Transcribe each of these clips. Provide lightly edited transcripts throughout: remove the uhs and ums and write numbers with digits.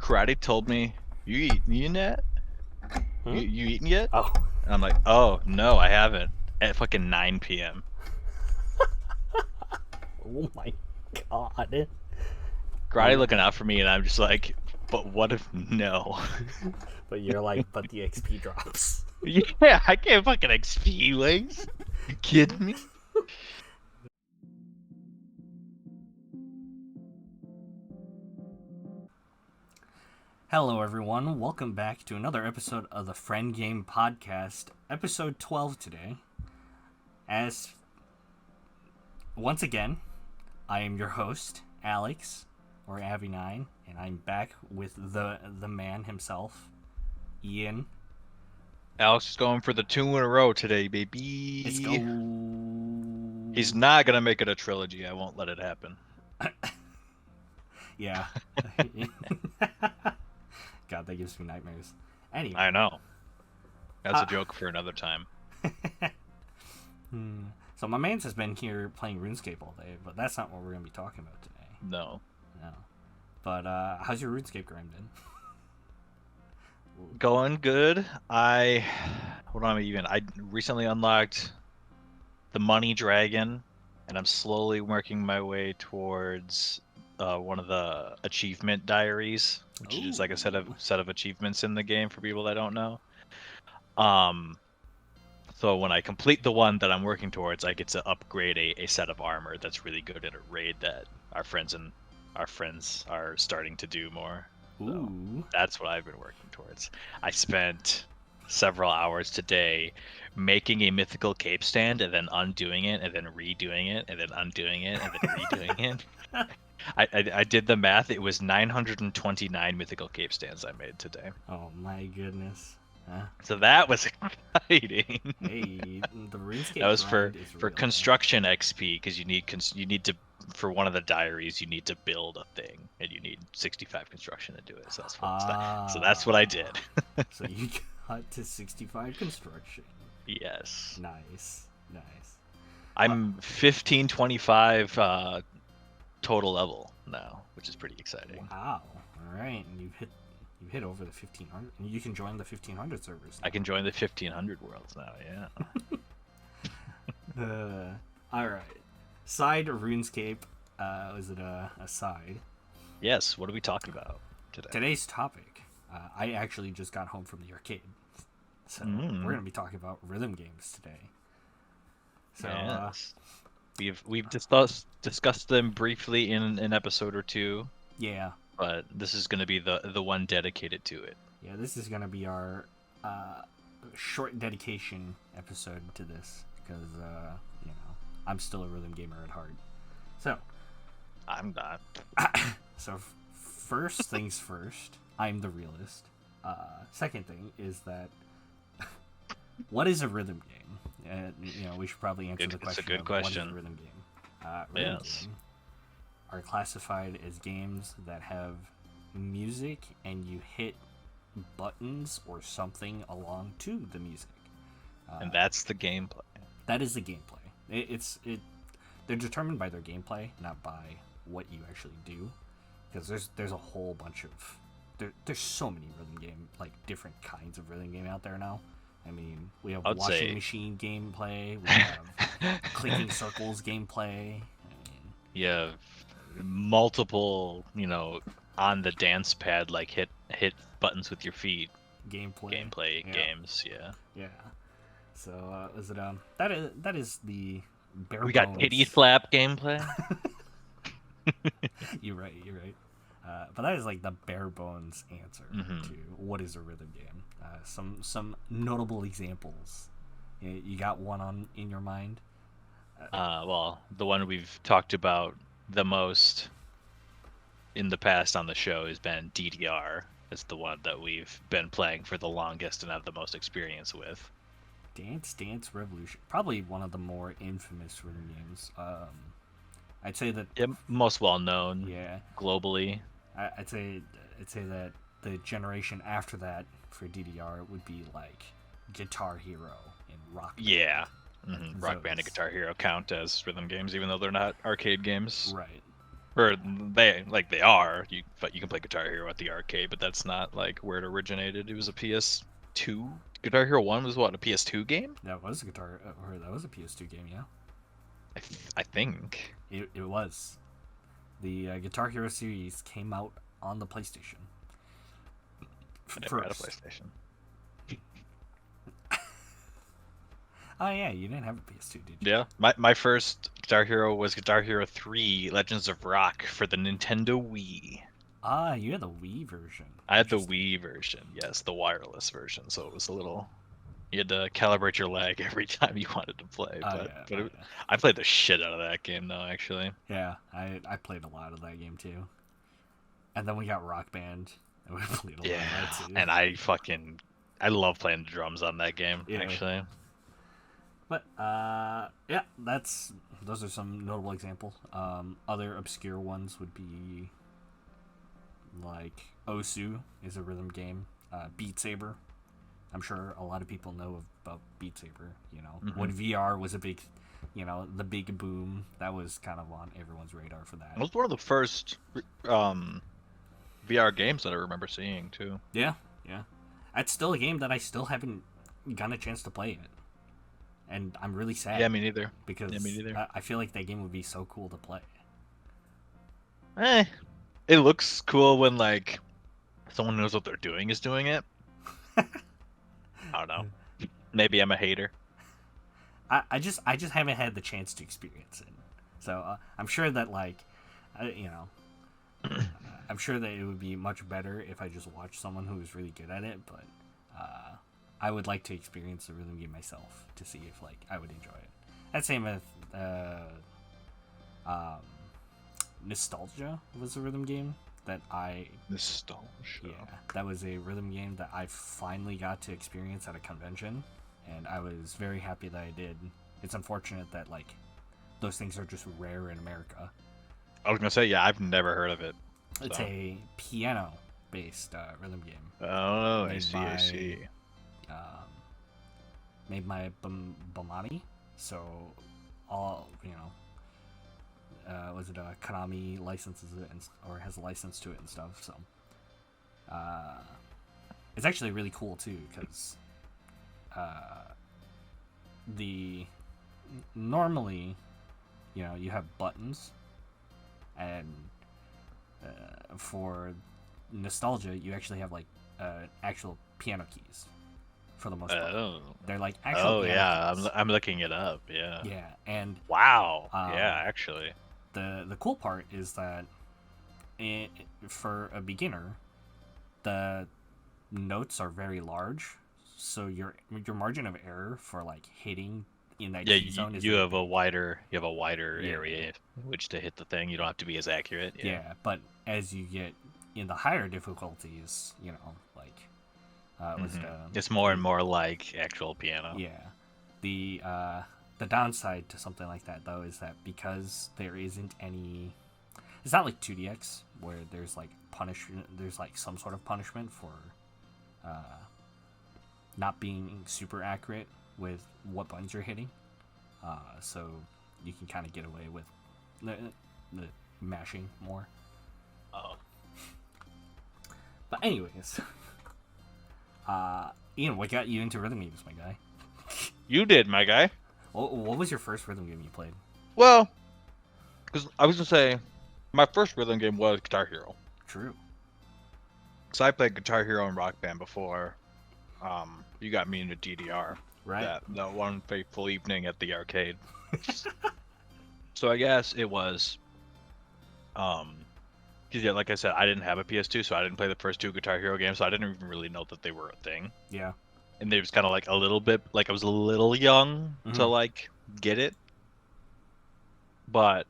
Karate told me, you eating yet? Hmm? You eating yet? Oh, And I'm like, oh, no, I haven't. At fucking 9 p.m. oh my god. Karate looking out for me, and I'm just like, but what if no? But you're like, but the XP drops. Yeah, I can't fucking XP wings. You kidding me? Hello, everyone. Welcome back to another episode of the Friendgame podcast, episode 12 today. As once again, I am your host, Alex, or Avi9, and I'm back with the man himself, Ian. Alex is going for the 2 in a row today, baby. Let's go. He's not gonna make it a trilogy. I won't let it happen. Yeah. God, that gives me nightmares. Anyway. I know. That's a joke for another time. So my man's has been here playing RuneScape all day, but that's not what we're going to be talking about today. No. But how's your RuneScape grind been? Going good. I recently unlocked the Money Dragon, and I'm slowly working my way towards one of the achievement diaries, which is like a set of achievements in the game for people that don't know. So when I complete the one that I'm working towards, I get to upgrade a set of armor that's really good in a raid that our friends are starting to do more. So that's what I've been working towards. I spent several hours today making a mythical cape stand and then undoing it and then redoing it and then undoing it and then redoing it. I did the math. It was 929 mythical cape stands I made today. Oh my goodness. Huh? So that was exciting. Hey, the RuneScape that was for real, construction XP, because you need to, for one of the diaries, you need to build a thing, and you need 65 construction to do it. So that's what I did. So you got to 65 construction. Yes. Nice. I'm 1525 total level now, which is pretty exciting. Wow. All right, and you hit over the 1500, and you can join the 1500 servers now. I can join the 1500 worlds now. Yeah. All right. Side RuneScape. Was it a side? Yes. What are we talking about today? Today's topic. I actually just got home from the arcade, so we're gonna be talking about rhythm games today. So yes. We've discussed them briefly in an episode or two. Yeah. But this is going to be the one dedicated to it. Yeah, this is going to be our short dedication episode to this, because I'm still a rhythm gamer at heart. So I'm not. So first things first, I'm the realist. Second thing is that what is a rhythm game? We should probably answer the question. It's a good question. What is a rhythm game? Rhythm game are classified as games that have music and you hit buttons or something along to the music. And that's the gameplay. That is the gameplay. They're determined by their gameplay, not by what you actually do. Because there's a whole bunch of... There's so many rhythm game, like different kinds of rhythm game out there now. I mean, we have washing machine gameplay, we have clicking circles gameplay. You have multiple, on the dance pad, like hit buttons with your feet. Gameplay games, yeah. So is it that is the bare we bones. Got pity slap gameplay. You're right. But that is like the bare bones answer to what is a rhythm game. Some notable examples. You got one in your mind? Well, the one we've talked about the most in the past on the show has been DDR. It's the one that we've been playing for the longest and have the most experience with. Dance Dance Revolution, probably one of the more infamous rhythm games. I'd say that most well known. Yeah, globally. I'd say that the generation after that for DDR would be like Guitar Hero and Rock Band. Yeah. Rock Band and Guitar Hero count as rhythm games, even though they're not arcade games. Right. Or they are. But you can play Guitar Hero at the arcade, but that's not like where it originated. It was a PS2. Guitar Hero 1 was what, a PS2 game? That was a that was a PS2 game, yeah. I think. It was. The Guitar Hero series came out on the PlayStation. I never had a PlayStation. Oh yeah, you didn't have a PS2, did you? Yeah, my first Guitar Hero was Guitar Hero 3: Legends of Rock for the Nintendo Wii. Ah, you had the Wii version. I had the Wii version, yes, the wireless version. So it was a little. You had to calibrate your leg every time you wanted to play. I played the shit out of that game, though. Actually. Yeah, I played a lot of that game too. And then we got Rock Band, and we played a lot of that too. And I love playing the drums on that game. Yeah. Actually. But yeah, those are some notable examples. Other obscure ones would be like Osu is a rhythm game. Beat Saber, I'm sure a lot of people know about Beat Saber. You know, when VR was a big, the big boom, that was kind of on everyone's radar for that. It was one of the first VR games that I remember seeing too. Yeah. That's still a game that I still haven't gotten a chance to play yet. And I'm really sad. Yeah, me neither. Because I feel like that game would be so cool to play. It looks cool when like someone knows what they're doing is doing it. I don't know. Maybe I'm a hater. I just haven't had the chance to experience it. So I'm sure that I'm sure that it would be much better if I just watched someone who was really good at it. But I would like to experience the rhythm game myself to see if I would enjoy it. That same with Nostalgia was a rhythm game that Nostalgia. Yeah, that was a rhythm game that I finally got to experience at a convention, and I was very happy that I did. It's unfortunate that those things are just rare in America. I was gonna say, yeah, I've never heard of it. So. It's a piano-based rhythm game. Oh, I see. Made by Bomani, so all was it Konami licenses it or has a license to it and stuff. So it's actually really cool too because normally you have buttons, and for Nostalgia you actually have actual piano keys. For the most part, they're actual. Oh yeah, I'm looking it up. Yeah. Yeah, and wow. Yeah, actually. The cool part is that for a beginner, the notes are very large, so your margin of error for hitting in that key zone is you have a wider area in which to hit the thing. You don't have to be as accurate. Yeah, but as you get in the higher difficulties, it's more and more like actual piano. Yeah. The downside to something like that though is that because there isn't any, it's not like 2DX where there's punishment, there's some sort of punishment for not being super accurate with what buttons you're hitting. So you can kind of get away with the mashing more. Oh. But anyways. Ian, what got you into rhythm games, my guy? You did, my guy. What was your first rhythm game you played? Well, because I was gonna say, my first rhythm game was Guitar Hero. True. So I played Guitar Hero and Rock Band before. You got me into DDR. Right. That one fateful evening at the arcade. So I guess it was. Because yeah, like I said, I didn't have a PS2, so I didn't play the first two Guitar Hero games, so I didn't even really know that they were a thing. Yeah. And they was kind of a little bit, I was a little young to get it. But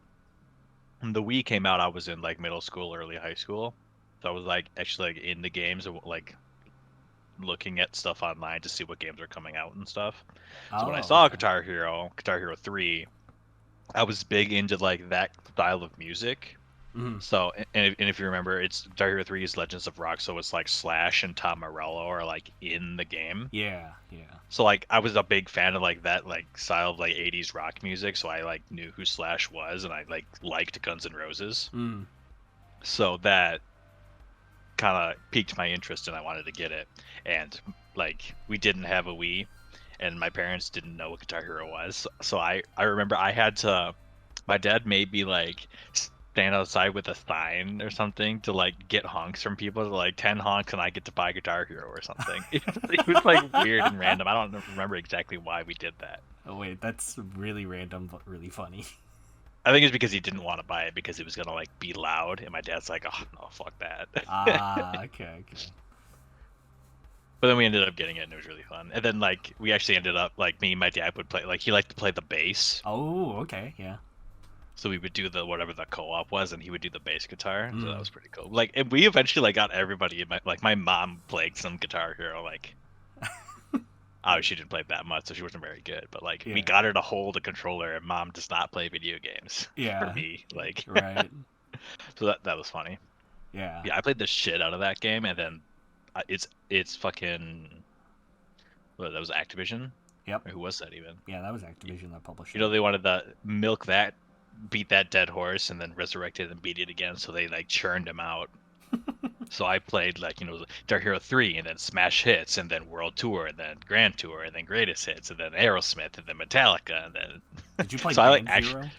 when the Wii came out, I was in middle school, early high school. So I was actually in the games and looking at stuff online to see what games are coming out and stuff. So when I saw Guitar Hero 3, I was big into that style of music. So, and if you remember, it's Guitar Hero 3 is Legends of Rock, so it's like Slash and Tom Morello are like in the game. Yeah. So like I was a big fan of like that like style of like 80s rock music, so I like knew who Slash was, and I like liked Guns N' Roses. So that kind of piqued my interest, and I wanted to get it. And like we didn't have a Wii, and my parents didn't know what Guitar Hero was, so I remember I had to. My dad made me like stand outside with a sign or something to like get honks from people, to like 10 honks and I get to buy Guitar Hero or something. It was like weird and random. I don't remember exactly why we did that. Oh wait, that's really random but really funny. I think it's because he didn't want to buy it because it was gonna like be loud, and my dad's like, "Oh no, fuck that." Okay. But then we ended up getting it, and it was really fun. And then like we actually ended up like me and my dad would play, like he liked to play the bass. Oh, okay, yeah. So we would do the whatever the co-op was, and he would do the bass guitar. So that was pretty cool. Like, and we eventually like got everybody in my mom played some Guitar Hero. Like, oh, she didn't play that much, so she wasn't very good. But like, we got her to hold a controller, and mom does not play video games. Yeah. For me, like, right. So that was funny. Yeah. Yeah, I played the shit out of that game, and then it's fucking. Well, that was Activision. Yep. Or who was that even? Yeah, that was Activision that published it. You know, they wanted to milk that, beat that dead horse, and then resurrect it and beat it again, so they like churned him out. So I played like, Guitar Hero 3, and then Smash Hits, and then World Tour, and then Grand Tour, and then Greatest Hits, and then Aerosmith, and then Metallica, and then. Did you play so Band Hero?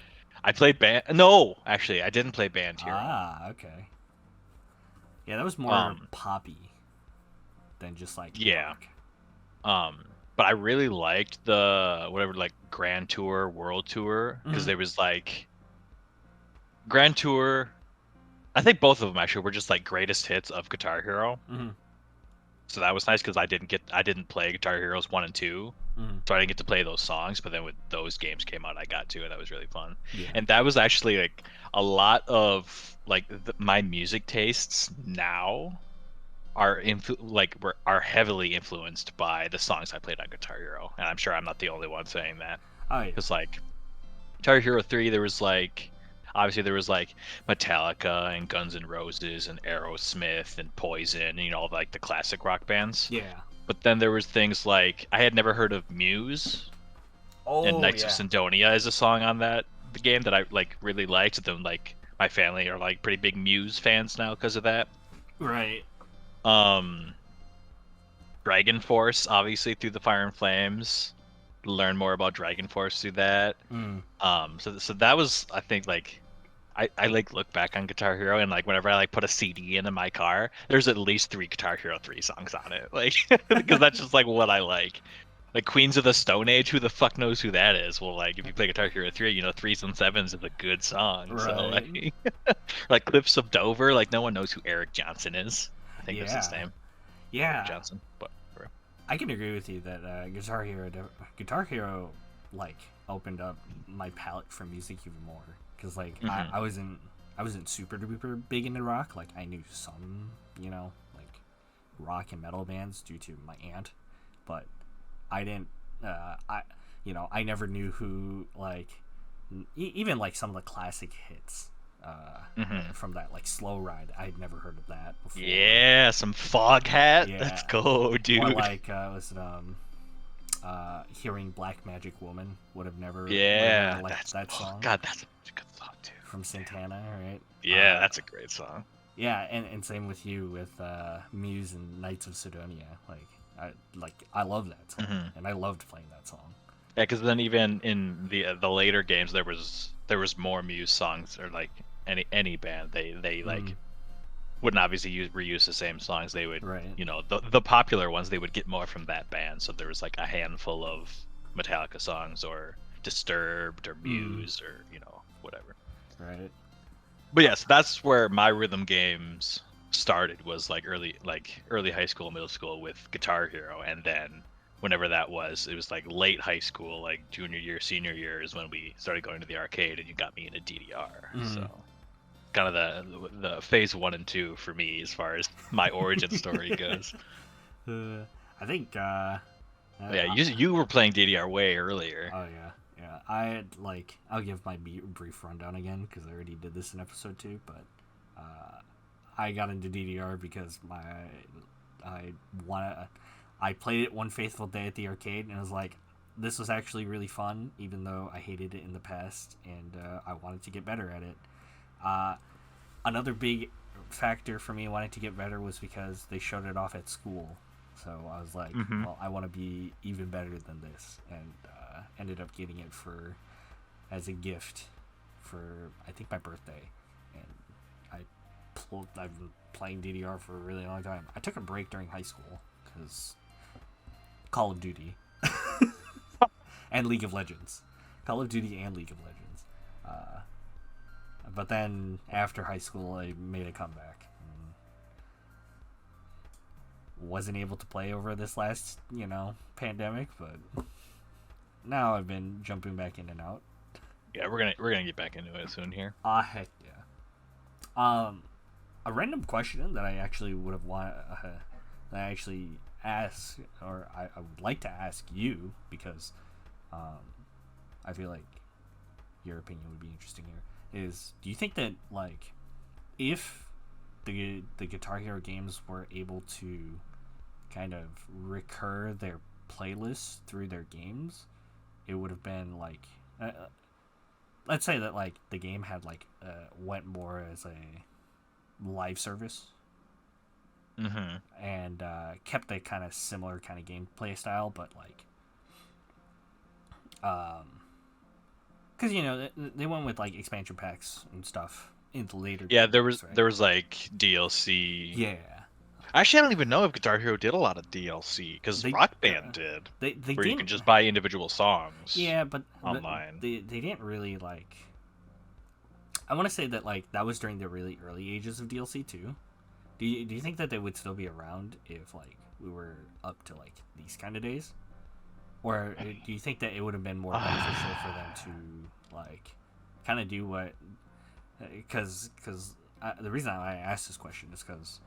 I played Band. No, actually, I didn't play Band Hero. Okay. Yeah, that was more poppy than just like rock. But I really liked the whatever like Grand Tour, World Tour, because there was like Grand Tour. I think both of them actually were just like greatest hits of Guitar Hero. So that was nice because I didn't play Guitar Heroes 1 and 2, so I didn't get to play those songs. But then when those games came out, I got to, and that was really fun. Yeah. And that was actually like a lot of like my music tastes now are heavily influenced by the songs I played on Guitar Hero, and I'm sure I'm not the only one saying that. Oh yeah. Because like Guitar Hero 3, there was like obviously there was like Metallica and Guns N' Roses and Aerosmith and Poison, and like the classic rock bands. Yeah. But then there was things like I had never heard of Muse. And Knights of Sidonia is a song on the game that I like really liked. And then like my family are like pretty big Muse fans now because of that. Right. Dragon Force, obviously through the Fire and Flames. Learn more about Dragon Force through that. So that was, I think, like I like look back on Guitar Hero, and like whenever I like put a CD in my car, there's at least 3 Guitar Hero 3 songs on it, like because that's just like what I like. Like Queens of the Stone Age, who the fuck knows who that is? Well, like if you play Guitar Hero 3, 3s and 7s is a good song. Right. So like, like Cliffs of Dover, like no one knows who Eric Johnson is. I think that's his name. Yeah. Eric Johnson, but. I can agree with you that Guitar Hero, like opened up my palette for music even more, because like I wasn't super duper big into rock. Like I knew some, like rock and metal bands due to my aunt, but I didn't. I never knew who like even like some of the classic hits. From that like Slow Ride, I had never heard of that before. Yeah, some Foghat. Yeah. Let's go, dude. Or like was it Hearing Black Magic Woman, would have never liked that song. Oh god, that's a good song too. From Santana, right? Yeah, that's a great song. Yeah, and same with you with Muse and Knights of Sidonia. I love that song, and I loved playing that song. Yeah, because then even in the later games, there was more Muse songs, or like any band they like wouldn't obviously reuse the same songs. They would, the popular ones, they would get more from that band. So there was like a handful of Metallica songs, or Disturbed, or Muse, or whatever. Right. But yes, that's where my rhythm games started. Was like early high school, middle school with Guitar Hero, and then whenever that was, it was like late high school, like junior year, senior year is when we started going to the arcade, and you got me into DDR. So kind of the phase 1 and 2 for me as far as my origin story goes. I think you were playing DDR way earlier. Oh Yeah, I'll give my brief rundown again because I already did this in episode 2, but I got into DDR because I I played it one faithful day at the arcade and I was like, this was actually really fun, even though I hated it in the past, and I wanted to get better at it. Another big factor for me wanting to get better was because they showed it off at school. So I was like, well, I want to be even better than this, and ended up getting it as a gift for, I think, my birthday. And I've been playing DDR for a really long time. I took a break during high school because Call of Duty and League of Legends. Call of Duty and League of Legends. But then after high school, I made a comeback. Wasn't able to play over this last, pandemic, but now I've been jumping back in and out. Yeah, we're gonna get back into it soon here. Heck yeah. A random question that I actually would have wanted, that I actually ask, or I would like to ask you, because I feel like your opinion would be interesting here, is do you think that, like, if the Guitar Hero games were able to kind of recur their playlists through their games, it would have been like, let's say that like the game had like went more as a live service, and kept a kind of similar kind of gameplay style, but like because they went with like expansion packs and stuff in the later games, right? there was like DLC. Yeah. Actually, I don't even know if Guitar Hero did a lot of DLC, because Rock Band did. They where you can just buy individual songs. Yeah, but online. They didn't really like. I want to say that like that was during the really early ages of DLC too. Do you think that they would still be around if like we were up to like these kind of days, or do you think that it would have been more beneficial for them to like kind of do what? Because the reason I asked this question is because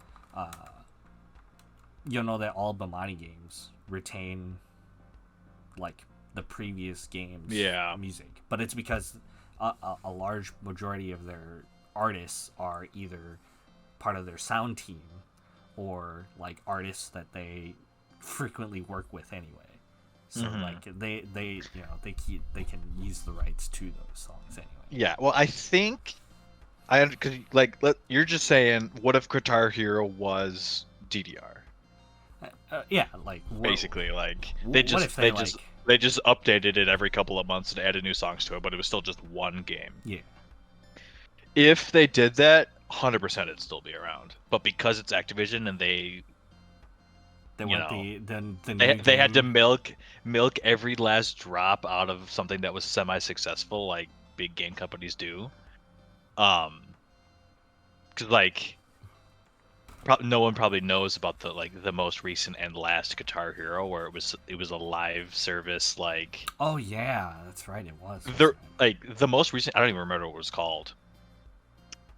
you'll know that all Bamani games retain like the previous game's music, but it's because a large majority of their artists are either part of their sound team or like artists that they frequently work with anyway. So like they they can use the rights to those songs anyway. Yeah, well, I think because like you're just saying, what if Guitar Hero was DDR? Yeah, like basically, like they just updated it every couple of months and added new songs to it, but it was still just one game. Yeah. If they did that, 100% it'd still be around. But because it's Activision and they had to milk every last drop out of something that was semi-successful, like big game companies do. Because like no one probably knows about the most recent and last Guitar Hero, where it was a live service, like. Oh yeah, that's right, it was. Like the most recent, I don't even remember what it was called.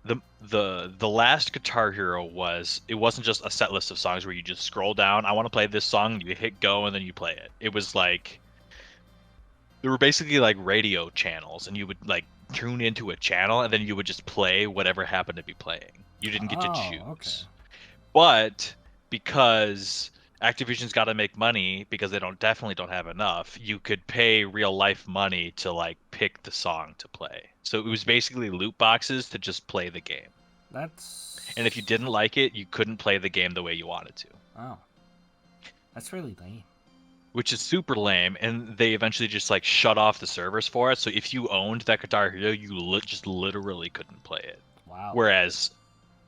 The last Guitar Hero wasn't just a set list of songs where you just scroll down, I want to play this song, you hit go, and then you play it. It was like there were basically like radio channels, and you would like tune into a channel, and then you would just play whatever happened to be playing. You didn't get to choose. Okay. But because Activision's got to make money, because they definitely don't have enough, you could pay real life money to like pick the song to play. So it was basically loot boxes to just play the game. And if you didn't like it, you couldn't play the game the way you wanted to. Oh. That's really lame. Which is super lame, and they eventually just like shut off the servers for it. So if you owned that Guitar Hero, you just literally couldn't play it. Wow. Whereas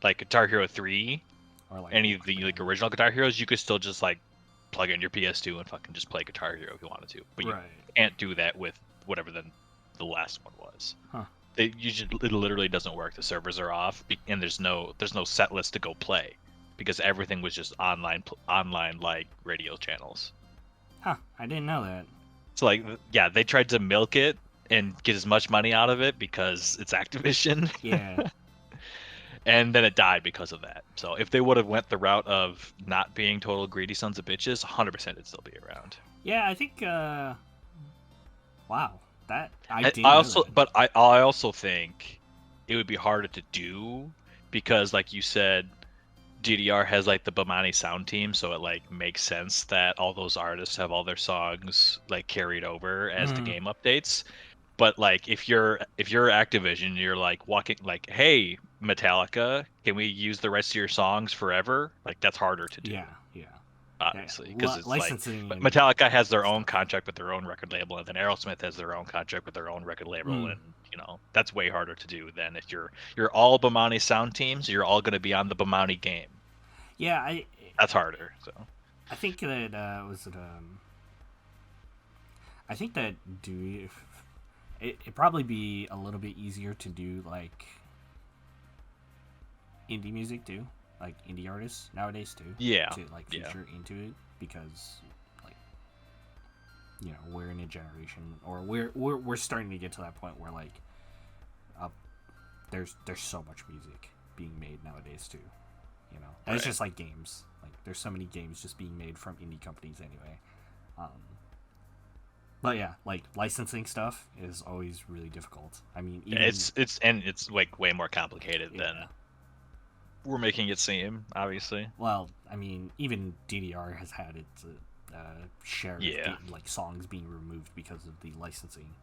like Guitar Hero 3 or like any of the like original Guitar Heroes, you could still just like plug in your PS2 and fucking just play Guitar Hero if you wanted to. But you can't do that with whatever the last one was. Huh. It literally doesn't work. The servers are off, and there's no set list to go play, because everything was just online like radio channels. Huh, I didn't know that. So like, yeah, they tried to milk it and get as much money out of it because it's Activision. Yeah. And then it died because of that. So if they would have went the route of not being total greedy sons of bitches, 100% it'd still be around. Yeah, I think. Wow. That I I didn't know also, that. but I also think it would be harder to do because, like you said, DDR has like the Bamani sound team, so it like makes sense that all those artists have all their songs like carried over as the game updates. But like if you're Activision, you're like walking like, hey, Metallica, can we use the rest of your songs forever? Like that's harder to do, Yeah, yeah, yeah. obviously, because it's like Licensing and Metallica has their own stuff. contract with their own record label, and then Aerosmith has their own contract with their own record label, and that's way harder to do than if you're all Bamani sound teams, you're all going to be on the Bamani game. Yeah, That's harder. So I think that was it. I think that it'd probably be a little bit easier to do like indie music too, like indie artists nowadays too. yeah, To like feature into it because like we're in a generation or we're starting to get to that point where like there's so much music being made nowadays too. And it's just like games. Like there's so many games just being made from indie companies anyway. But yeah, like licensing stuff is always really difficult. I mean, even, it's like way more complicated than we're making it seem, obviously. Well, I mean, even DDR has had its share of like songs being removed because of the licensing.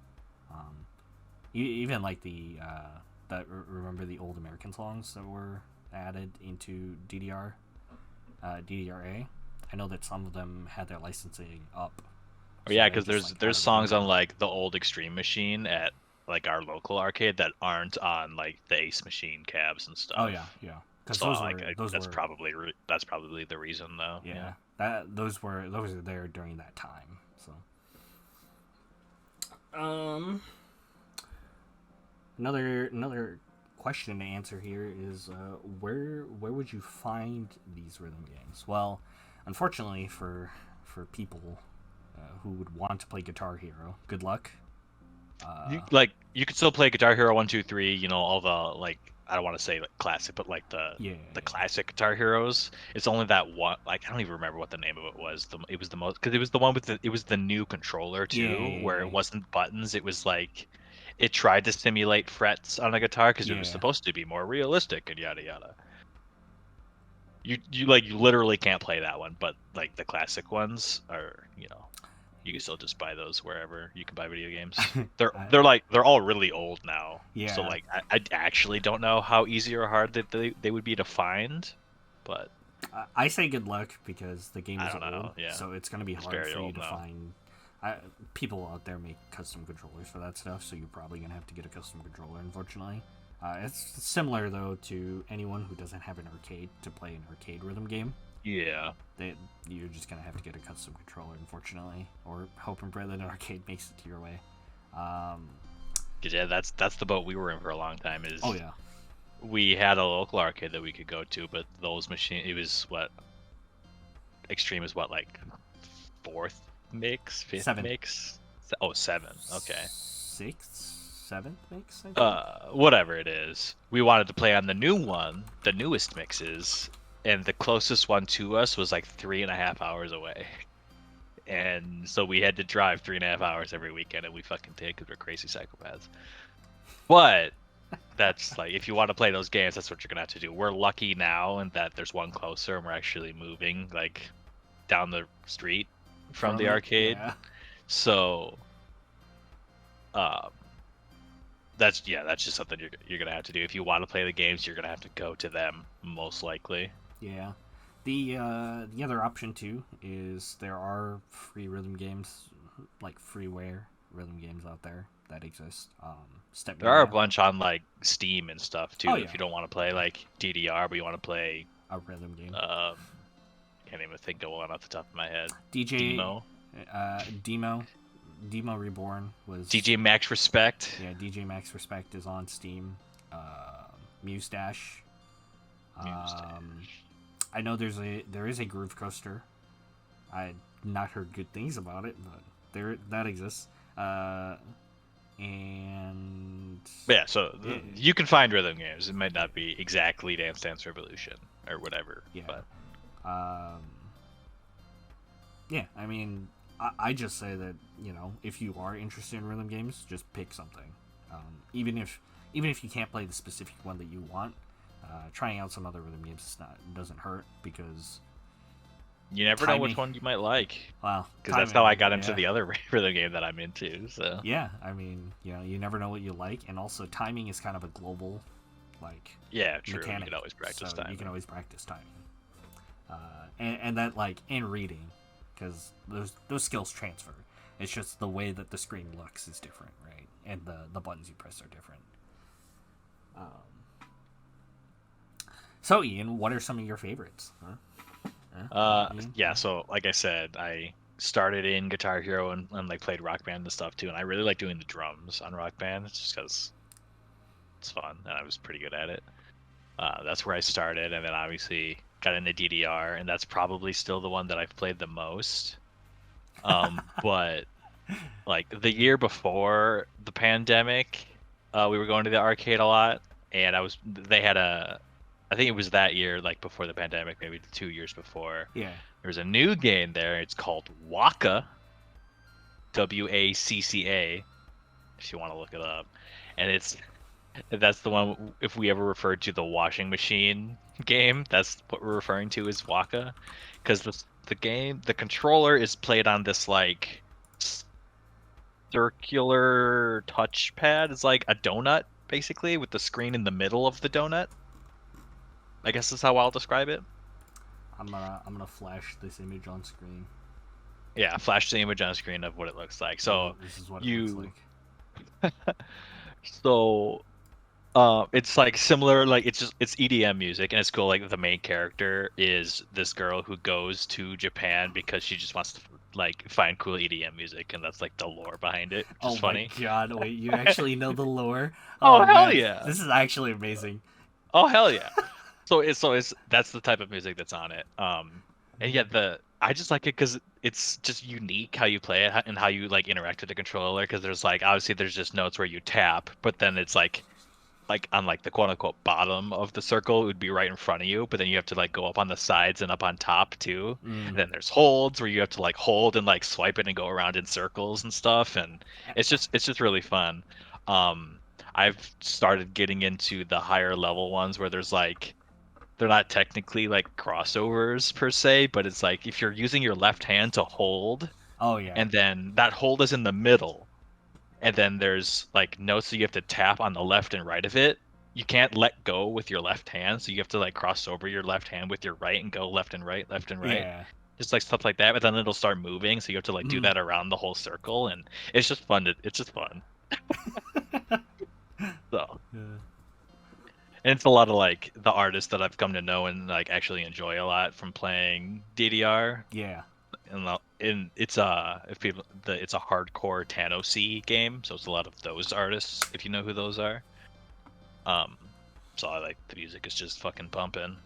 Even like remember the old American songs that were added into DDR, DDRA. I know that some of them had their licensing up. So yeah, because there's songs on like the old Extreme Machine at like our local arcade that aren't on like the Ace Machine cabs and stuff. Oh yeah, yeah. So that's probably the reason though. Yeah, those were there during that time. So, another question to answer here is where would you find these rhythm games? Well, unfortunately for people who would want to play Guitar Hero, good luck. You could still play Guitar Hero 1, 2, 3. All the like I don't want to say like classic, but like the classic Guitar Heroes. It's only that one. Like I don't even remember what the name of it was. It was the most because it was the one with it was the new controller too, where it wasn't buttons. It was like it tried to simulate frets on a guitar because it was supposed to be more realistic and yada yada. You literally can't play that one, but like the classic ones are you can still just buy those wherever you can buy video games. They're all really old now. Yeah. So like I actually don't know how easy or hard that they would be to find, but I say good luck because the game is old, yeah. So it's gonna be hard for you to find. People out there make custom controllers for that stuff, so you're probably gonna have to get a custom controller. Unfortunately, it's similar though to anyone who doesn't have an arcade to play an arcade rhythm game. Yeah. You're just gonna have to get a custom controller, unfortunately, or hope and pray that an arcade makes it to your way. Yeah, that's the boat we were in for a long time. Oh yeah. We had a local arcade that we could go to, but those machines, it was what Extreme is what like fourth mix, fifth mix. Oh, 7. Okay. 6th, 7th mix. Whatever it is, we wanted to play on the new one, the newest mixes. And the closest one to us was like 3.5 hours away. And so we had to drive 3.5 hours every weekend, and we fucking did because we're crazy psychopaths. But that's like, if you want to play those games, that's what you're going to have to do. We're lucky now in that there's one closer, and we're actually moving like down the street from the arcade. Yeah. So, that's just something you're going to have to do. If you want to play the games, you're going to have to go to them, most likely. Yeah. The other option too is there are free rhythm games, like freeware rhythm games out there that exist. There are a bunch on like Steam and stuff too. Oh, yeah. If you don't want to play like DDR, but you want to play a rhythm game. Can't even think of one off the top of my head. Demo Reborn was DJ Max Respect. Yeah, DJ Max Respect is on Steam. Mustache. I know there is a Groove Coaster. I've not heard good things about it, but that exists. And yeah, so you can find rhythm games. It might not be exactly Dance Dance Revolution or whatever. Yeah. But yeah, I mean, I just say that, if you are interested in rhythm games, just pick something. Even if you can't play the specific one that you want, trying out some other rhythm games doesn't hurt, because you never know which one you might like. Well, because that's how I got into the other rhythm game that I'm into. So yeah, I mean, you never know what you like, and also timing is kind of a global, true. mechanic. You can always practice timing. You can always practice timing, and that and reading, because those skills transfer. It's just the way that the screen looks is different, right? And the buttons you press are different. So Ian, what are some of your favorites? So like I said, I started in Guitar Hero and like played Rock Band and stuff too, and I really like doing the drums on Rock Band just because it's fun and I was pretty good at it. That's where I started, and then obviously got into DDR, and that's probably still the one that I've played the most. But like the year before the pandemic, we were going to the arcade a lot, and they had I think it was that year, like before the pandemic, maybe 2 years before. Yeah. There's a new game there. It's called Wacca, WACCA, if you want to look it up. And that's the one, if we ever referred to the washing machine game, that's what we're referring to as Wacca. Because the controller is played on this like circular touchpad. It's like a donut, basically, with the screen in the middle of the donut. I guess that's how I'll describe it. I'm gonna flash this image on screen. Yeah, flash the image on screen of what it looks like. So this is what it looks like. So it's like similar, like it's EDM music, and it's cool. Like the main character is this girl who goes to Japan because she just wants to like find cool EDM music, and that's like the lore behind it, which is funny. Oh my god, wait, you actually know the lore? Oh hell yeah. This is actually amazing. Oh hell yeah. So that's the type of music that's on it. And yeah, I just like it because it's just unique how you play it and how you like interact with the controller. Because there's like obviously there's just notes where you tap, but then it's like on like the quote unquote bottom of the circle, it would be right in front of you, but then you have to like go up on the sides and up on top too. And then there's holds where you have to like hold and like swipe it and go around in circles and stuff, and it's just really fun. I've started getting into the higher level ones where there's like, they're not technically like crossovers per se, but it's like if you're using your left hand to hold, and then that hold is in the middle, and then there's like notes that you have to tap on the left and right of it. You can't let go with your left hand, so you have to like cross over your left hand with your right and go left and right, left and right. Yeah. Just like stuff like that, but then it'll start moving, so you have to like do that around the whole circle, and it's just fun. It's just fun. So. Yeah. And it's a lot of like the artists that I've come to know and like actually enjoy a lot from playing DDR. Yeah. And it's it's a hardcore Tano-C game, so it's a lot of those artists, if you know who those are. So I like the music is just fucking pumping.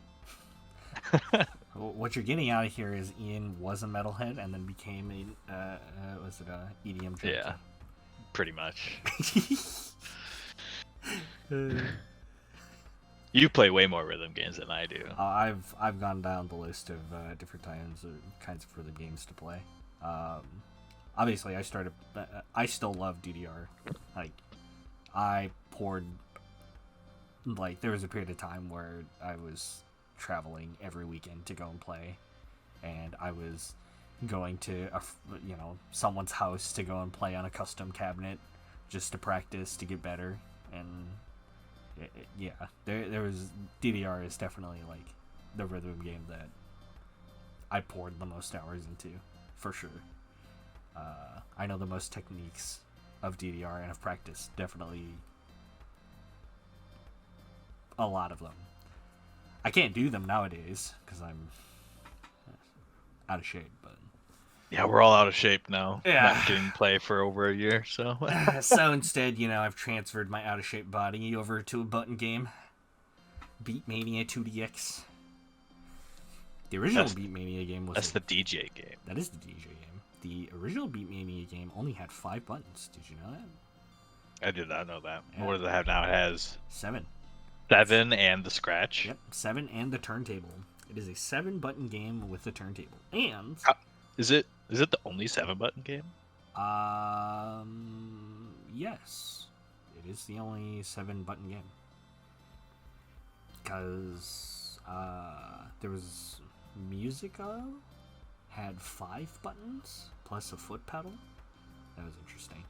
What you're getting out of here is Ian was a metalhead and then became a EDM junkie. Yeah, pretty much. You play way more rhythm games than I do. I've gone down the list of different kinds of rhythm games to play. Obviously, I still love DDR. Like, I poured. Like, there was a period of time where I was traveling every weekend to go and play, and I was going to someone's house to go and play on a custom cabinet just to practice to get better. And there was DDR is definitely like the rhythm game that I poured the most hours into, for sure. I know the most techniques of DDR and have practiced definitely a lot of them. I can't do them nowadays because I'm out of shape, but yeah, we're all out of shape now. Yeah. Not getting play for over a year, so. So instead, I've transferred my out of shape body over to a button game, Beatmania 2DX. The original Beatmania game was. That's the DJ game. That is the DJ game. The original Beatmania game only had 5 buttons. Did you know that? I did not know that. Yeah. What does it have now? It has 7. 7 and the scratch. Yep, 7 and the turntable. It is a 7-button game with the turntable. And Is it the only 7-button game? Yes, it is the only 7-button game. Because there was Musica had 5 buttons plus a foot pedal. That was interesting.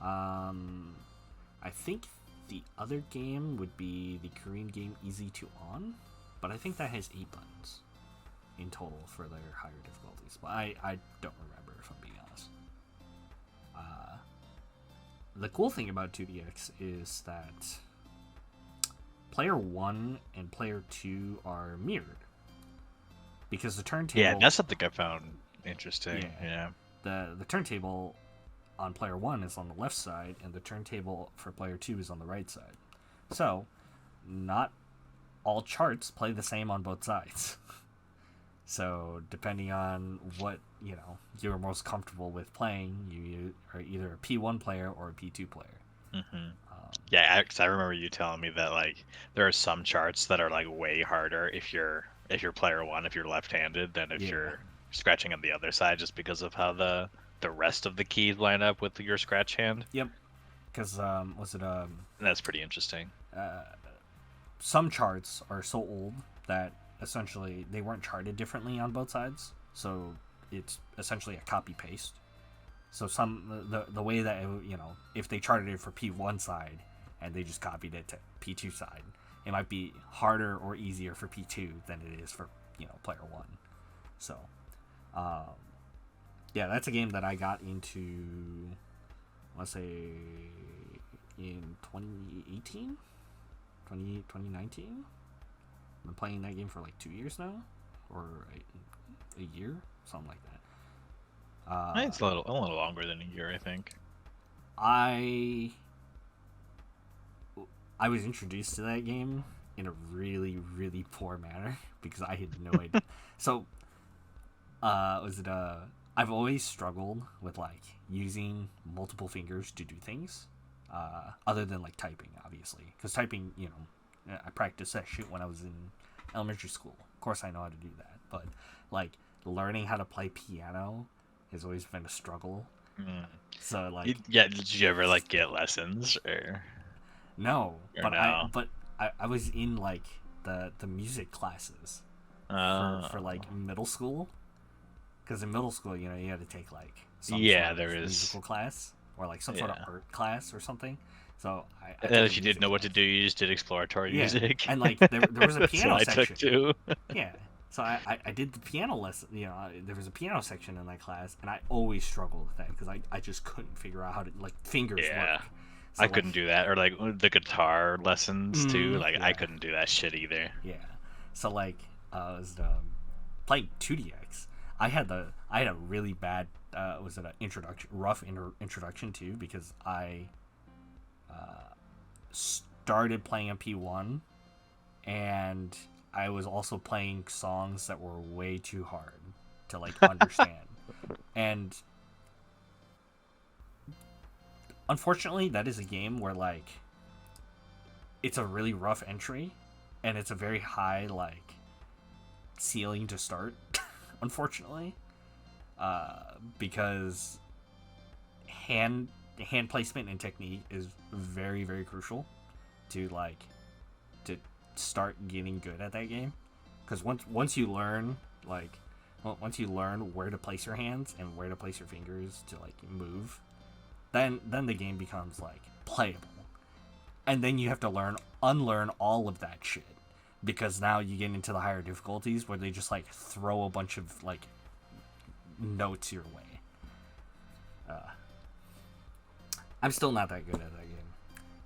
I think the other game would be the Korean game Easy to On, but I think that has 8 buttons in total for their higher difficulties. But I don't remember, if I'm being honest. The cool thing about 2DX is that player 1 and player 2 are mirrored. Because the turntable... Yeah, that's something I found interesting. Yeah. The turntable on player 1 is on the left side, and the turntable for player 2 is on the right side. So, not all charts play the same on both sides. So, depending on what, you're most comfortable with playing, you are either a P1 player or a P2 player. Mm-hmm. Yeah, because I remember you telling me that, like, there are some charts that are, like, way harder if you're player 1, if you're left-handed, than if you're scratching on the other side, just because of how the rest of the keys line up with your scratch hand. Yep. Because, that's pretty interesting. Some charts are so old that essentially they weren't charted differently on both sides, so it's essentially a copy-paste. So the way that, if they charted it for P1 side and they just copied it to P2 side, it might be harder or easier for P2 than it is for, player 1. So, yeah, that's a game that I got into, let's say, in 2018? 2019? I've been playing that game for like 2 years now, or a year, something like that. It's a little longer than a year, I think. I was introduced to that game in a really, really poor manner because I had no idea. So, I've always struggled with like using multiple fingers to do things, other than like typing, obviously, because typing, I practiced that shit when I was in elementary school. Of course, I know how to do that, but like learning how to play piano has always been a struggle. So like, did you ever like get lessons or? No, but I was in like the music classes for like middle school, because in middle school, you had to take like some sort of musical class or like some sort of art class or something. So and if you didn't know what to do, you just did exploratory music. And like there was a piano section. I took too. Yeah. So I did the piano lesson. There was a piano section in that class, and I always struggled with that because I just couldn't figure out how to like fingers work. So, I couldn't do that, or like the guitar lessons too. Like I couldn't do that shit either. Yeah. So like I was playing 2DX. I had a really bad rough introduction too, because I started playing a P1, and I was also playing songs that were way too hard to like understand. And unfortunately, that is a game where like it's a really rough entry, and it's a very high like ceiling to start. Unfortunately, because hand placement and technique is very, very crucial to start getting good at that game. Because once you learn where to place your hands and where to place your fingers to like move, then the game becomes like playable. And then you have to unlearn all of that shit, because now you get into the higher difficulties where they just like throw a bunch of like notes your way. I'm still not that good at that game,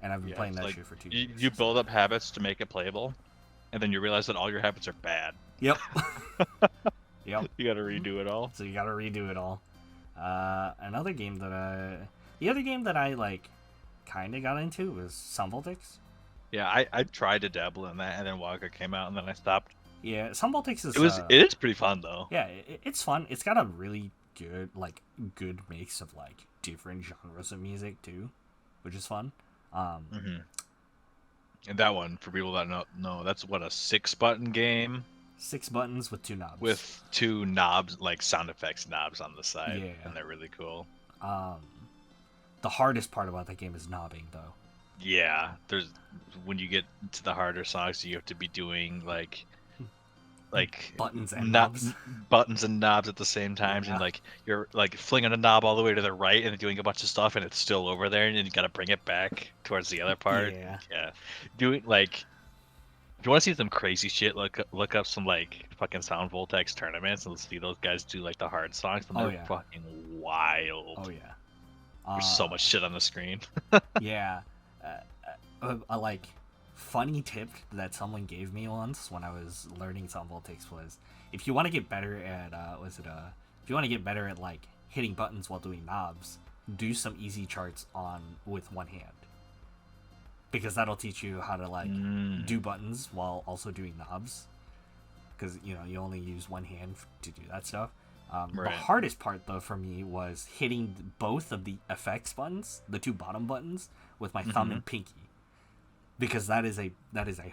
and I've been playing that shit for 2 years. You build up habits to make it playable, and then you realize that all your habits are bad. Yep. Yep. You gotta redo it all. So you gotta redo it all. The other game that I like kind of got into was Sunvoltix. Yeah, I tried to dabble in that, and then Waka came out, and then I stopped. Yeah, Sunvoltix is... It is pretty fun, though. Yeah, it's fun. It's got a really good mix of, like, different genres of music, too, which is fun. And that one, for people that don't know, that's, what, a 6-button game? 6 buttons with 2 knobs. With 2 knobs, like sound effects knobs on the side, Yeah. and they're really cool. The hardest part about that game is knobbing, though. Yeah, when you get to the harder songs, you have to be doing like buttons and knobs. buttons and knobs at the same time, Yeah. and like you're like flinging a knob all the way to the right and doing a bunch of stuff, and it's still over there, and you got to bring it back towards the other part. Yeah. Doing like, if you want to see some crazy shit, look up some like fucking Sound Voltex tournaments and see those guys do like the hard songs, and they're fucking wild. Oh yeah. There's so much shit on the screen. Yeah. A like funny tip that someone gave me once when I was learning Sound Voltex was, if you want to get better at if you want to get better at like hitting buttons while doing knobs, do some easy charts with one hand. Because that'll teach you how to like do buttons while also doing knobs. Because you only use one hand to do that stuff. Right. The hardest part though for me was hitting both of the effects buttons, the 2 bottom buttons, with my thumb and pinky. Because that is a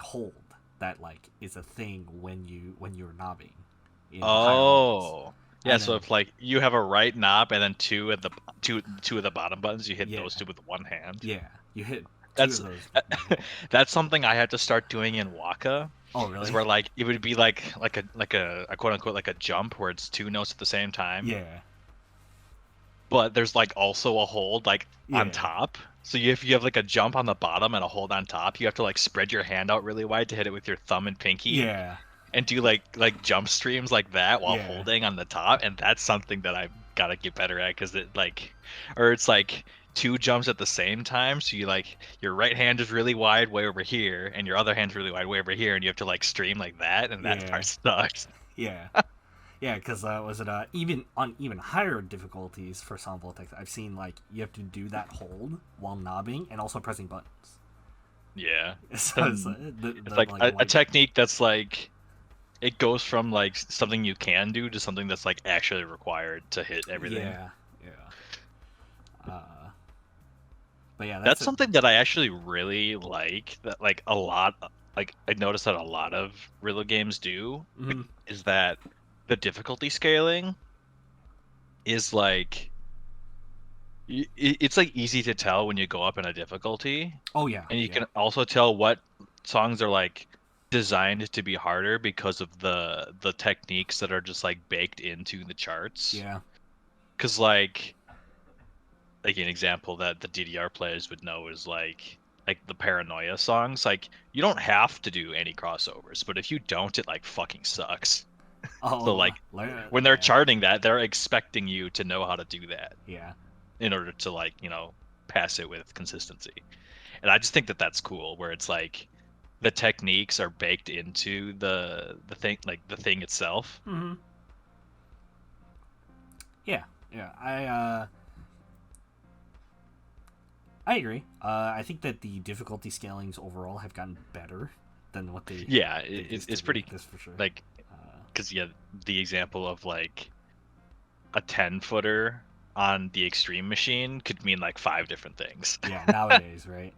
hold that like is a thing when you're knobbing. Oh. Yeah, so if like you have a right knob and then 2 of the bottom buttons, you hit those 2 with one hand. Yeah, you hit. That's that's something I had to start doing in Waka. Oh really? Is where like it would be like a quote unquote like a jump where it's 2 notes at the same time. Yeah. But there's like also a hold like on top. So if you have like a jump on the bottom and a hold on top, you have to like spread your hand out really wide to hit it with your thumb and pinky. Yeah. And do like jump streams like that while holding on the top, and that's something that I've got to get better at, because it's like 2 jumps at the same time, so you like your right hand is really wide way over here and your other hand's really wide way over here, and you have to like stream like that, and that part sucks. Yeah. Yeah, because even on even higher difficulties for Sound Voltex, I've seen like you have to do that hold while knobbing and also pressing buttons. Yeah. So it's like a technique that's like, it goes from like something you can do to something that's like actually required to hit everything. Yeah. But yeah, that's something that I actually really like. That like a lot, like I noticed that a lot of rhythm games do, is that the difficulty scaling is like, it's like easy to tell when you go up in a difficulty. Oh yeah. And you can also tell what songs are like designed to be harder because of the techniques that are just like baked into the charts. Yeah. Because like an example that the DDR players would know is like the Paranoia songs. Like, you don't have to do any crossovers, but if you don't, it like fucking sucks. Oh, so like when they're charting that, they're expecting you to know how to do that. Yeah. In order to like, pass it with consistency. And I just think that that's cool, where it's like the techniques are baked into the thing, like the thing itself. Mm-hmm. Yeah. I agree. I think that the difficulty scalings overall have gotten better than what they. Yeah, it's pretty. This for sure. Like, because the example of like a 10-footer on the extreme machine could mean like 5 different things. Yeah, nowadays, right?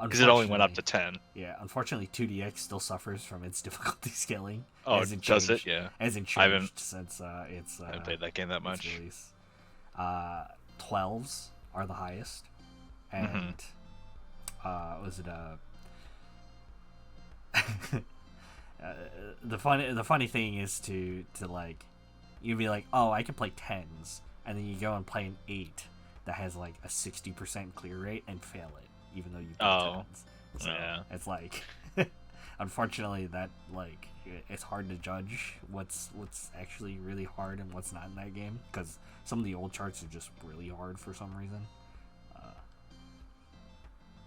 Because it only went up to 10. Yeah, unfortunately, 2DX still suffers from its difficulty scaling. Oh, does it? Yeah. Hasn't changed since its. I haven't played that game that much. Release. 12s are the highest, and was it the funny thing is to like, you'd be like, oh, I can play 10s, and then you go and play an 8 that has like a 60% clear rate and fail it, even though you play 10s. So yeah. It's like, unfortunately, that like it's hard to judge what's actually really hard and what's not in that game, because some of the old charts are just really hard for some reason.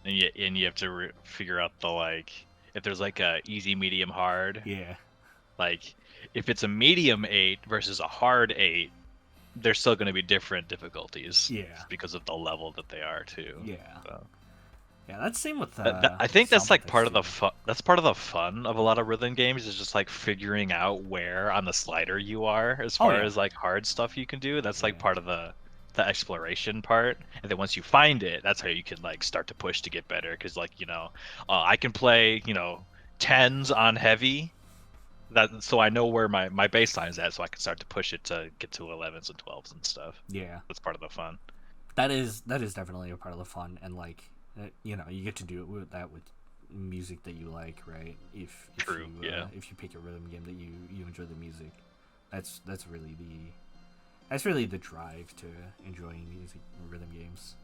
And you have to figure out the like, if there's like a easy, medium, hard. Yeah. Like, if it's a medium 8 versus a hard 8, they're still going to be different difficulties. Yeah. Because of the level that they are too. Yeah. So. Yeah, that's same with. I think that's like part of the fun. That's part of the fun of a lot of rhythm games, is just like figuring out where on the slider you are as far as like hard stuff you can do. That's like part of the exploration part, and then once you find it, that's how you can like start to push to get better. Because like I can play 10s on heavy, so I know where my baseline is at, so I can start to push it to get to 11s and 12s and stuff. Yeah, That's part of the fun. that is definitely a part of the fun, and like you know, you get to do it with music that you like, right? If True, you yeah. if you pick a rhythm game that you enjoy the music, that's really the drive to enjoying music rhythm games.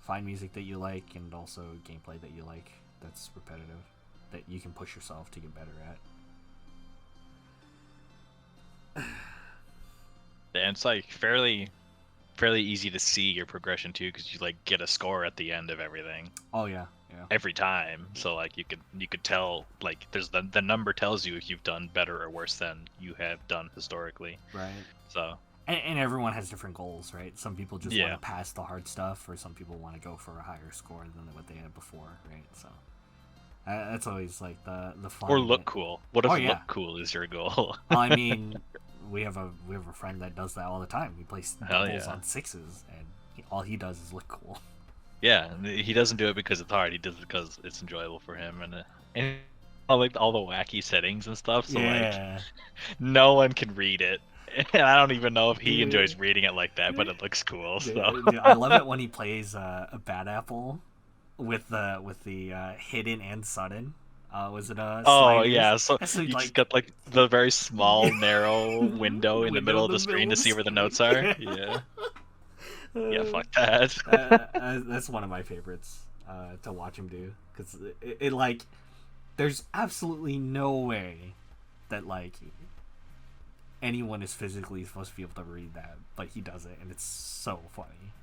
Find music that you like, and also gameplay that you like that's repetitive, that you can push yourself to get better at. And it's like fairly easy to see your progression too, because you like get a score at the end of everything. Oh yeah. Every time, so like you could tell, like there's the number tells you if you've done better or worse than you have done historically. Right. So. And everyone has different goals, right? Some people just Yeah. want to pass the hard stuff, or some people want to go for a higher score than what they had before, right? So that's always like the fun. Or look cool. What if yeah. look cool is your goal? Well, I mean, we have a friend that does that all the time. He plays doubles on 6s, and all he does is look cool. Yeah, he doesn't do it because it's hard. He does it because it's enjoyable for him, and I like all the wacky settings and stuff. So like, no one can read it, and I don't even know if he enjoys reading it like that. But it looks cool. So I love it when he plays a bad apple with the hidden and sudden. Was it a? Oh yeah, so you like, just got like the very small narrow window in the middle of the screen to see where the notes are. Yeah. Yeah, fuck that. That's one of my favorites to watch him do, because it like, there's absolutely no way that like anyone is physically supposed to be able to read that, but he does it, and it's so funny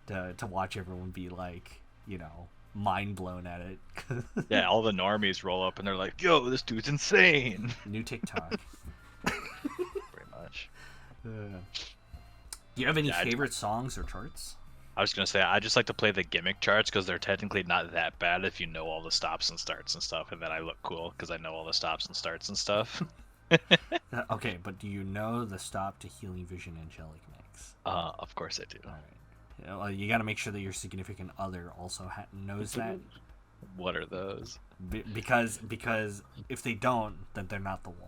to watch everyone be like, you know, mind blown at it. Yeah, all the normies roll up and they're like, "Yo, this dude's insane." New TikTok. Pretty much. Do you have any favorite songs or charts? I was gonna say I just like to play the gimmick charts because they're technically not that bad if you know all the stops and starts and stuff, and then I look cool because I know all the stops and starts and stuff. Okay, but do you know the stop to Healing Vision Angelic Mix? Of course I do. All right. Well, you got to make sure that your significant other also knows that. What are those? Because if they don't, then they're not the one.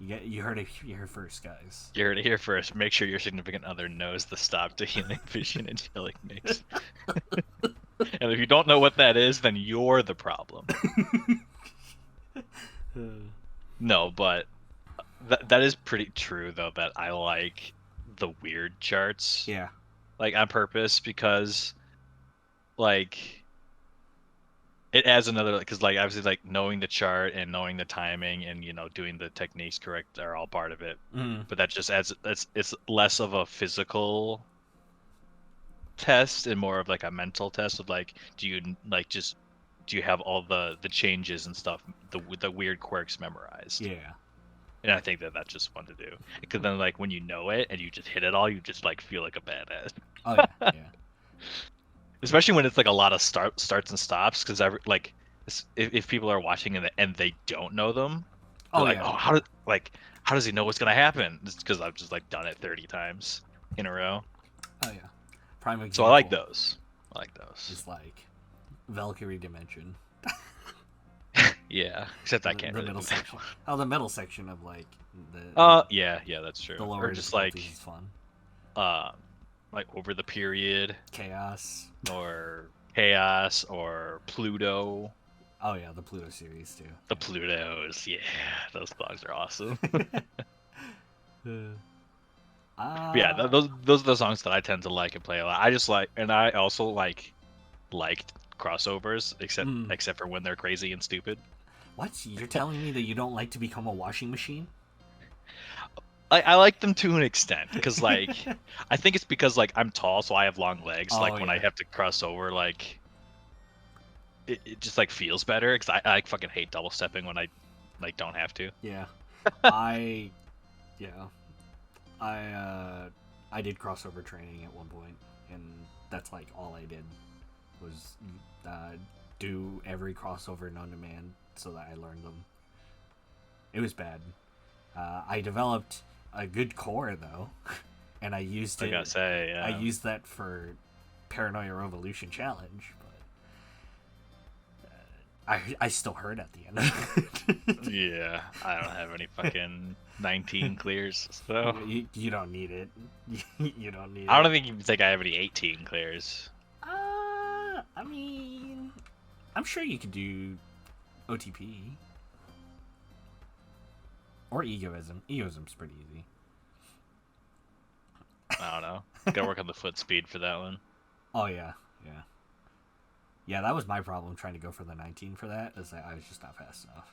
You heard it here first, guys. You heard it here first. Make sure your significant other knows the stop to Healing Vision Angelic Mix. And if you don't know what that is, then you're the problem. No, but that is pretty true though, that I like the weird charts. Yeah. Like on purpose, because like it adds another, because like obviously like knowing the chart and knowing the timing and doing the techniques correct are all part of it. But that just adds, it's less of a physical test and more of like a mental test of like, do you have all the changes and stuff, the weird quirks memorized? Yeah. And I think that's just fun to do, because then like when you know it and you just hit it all, you just like feel like a badass. Oh yeah. Especially when it's like a lot of starts and stops, because if people are watching and they don't know them, like, oh, how does he know what's gonna happen? It's because I've just like done it 30 times in a row. Oh yeah. Prime example. So I like those. It's like Valkyrie Dimension. Yeah, except I can't the really middle do section. Oh, the middle section of like the. Yeah, that's true. The lower or just like is fun. Like over the period. Chaos. Or Chaos or Pluto. Oh yeah, the Pluto series too. The Plutos, yeah, those songs are awesome. Yeah, those are the songs that I tend to like and play a lot. I just like, and I also liked crossovers, except for when they're crazy and stupid. What? You're telling me that you don't like to become a washing machine? I like them to an extent, because like I think it's because like I'm tall, so I have long legs. When I have to cross over, like it just like feels better, because I like fucking hate double stepping when I like don't have to. Yeah, I did crossover training at one point, and that's like all I did was do every crossover known to man so that I learned them. It was bad. I developed a good core though, and I used it. I used that for Paranoia Revolution Challenge, but I still heard at the end of it. Yeah, I don't have any fucking 19 clears, so You don't need it. You don't need I it. don't even think I have any 18 clears. I mean, I'm sure you could do OTP or egoism. Egoism's pretty easy. I don't know. Gotta work on the foot speed for that one. Oh yeah. Yeah, that was my problem trying to go for the 19 for that, is that I was just not fast enough.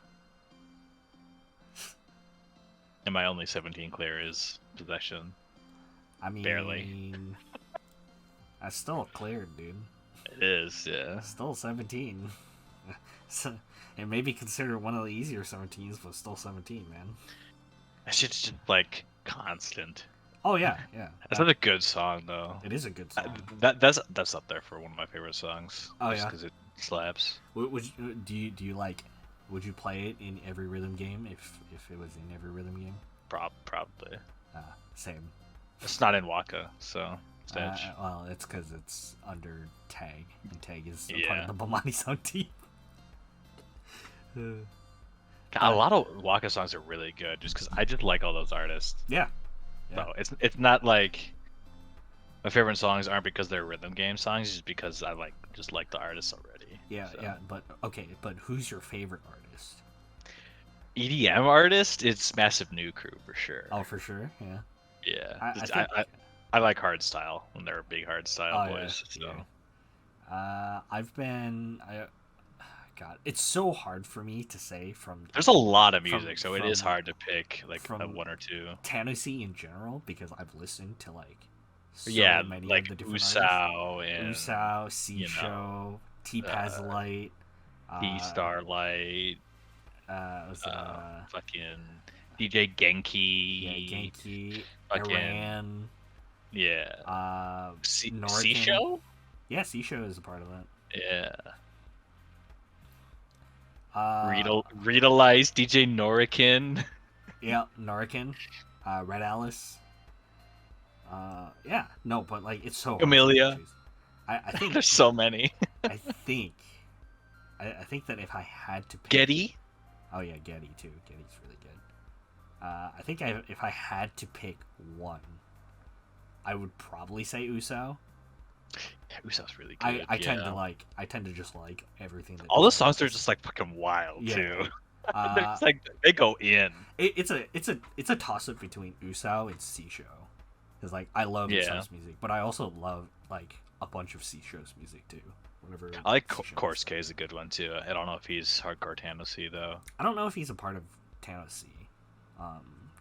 And my only 17 clear is possession. I mean, barely. That's still cleared, dude. It is, yeah. Still 17. So, it may be considered one of the easier 17s, but still 17, man. That shit's just like constant. Oh yeah. That's not a good song though. It is a good song. That's up there for one of my favorite songs. Oh just yeah, because it slaps. Do you like? Would you play it in every rhythm game if it was in every rhythm game? Probably. Same. It's not in Waka, so. Well, it's because it's under Tag, and Tag is a part of the Bomani Song team. A lot of Waka songs are really good, just because I just like all those artists. Yeah. So it's not like my favorite songs aren't because they're rhythm game songs, just because I just like the artists already. Yeah, so. yeah, but who's your favorite artist? EDM artist? It's Massive New Crew for sure. Oh, for sure, yeah. Yeah, I like hardstyle when they're big hardstyle boys. Yeah, so. yeah. God, it's so hard for me to say from. There's a lot of music, so it is hard to pick like a one or two. Tennessee in general, because I've listened to like so many like of the different Usao artists. and Usao, C Show, T Pazlight, T Starlight, fucking DJ Genki, yeah, Genki, fucking Iran, C Show. Yeah, C Show is a part of that. Yeah. Realize DJ Norikin. Yeah, Norikin. Red Alice. Yeah, no, but like it's so Amelia. I think there's so many. I think that if I had to pick... Getty. Oh yeah, Getty too. Getty's really good. I think if I had to pick one, I would probably say Usao. Yeah, Usao's really good. I tend to just like everything. That all the songs are just like fucking wild too. It's like they go in. It's a toss up between Usao and C Show, because like I love Usao's music, but I also love like a bunch of C Show's music too. Whenever I like Course K is a good one too. I don't know if he's hardcore Tennessee though. I don't know if he's a part of Tennessee,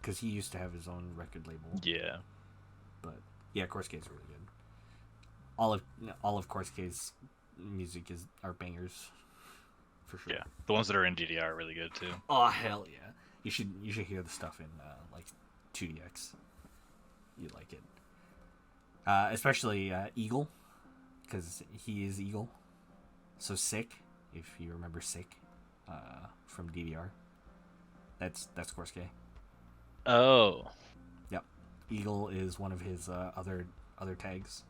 because he used to have his own record label. Yeah. But yeah, Course K is really good. All of Course K's music are bangers, for sure. Yeah, the ones that are in DDR are really good too. Oh hell yeah! You should hear the stuff in like 2DX. You like it, especially Eagle, because he is Eagle. So Sick, if you remember Sick, from DDR. That's Course K. Oh. Yep, Eagle is one of his other tags.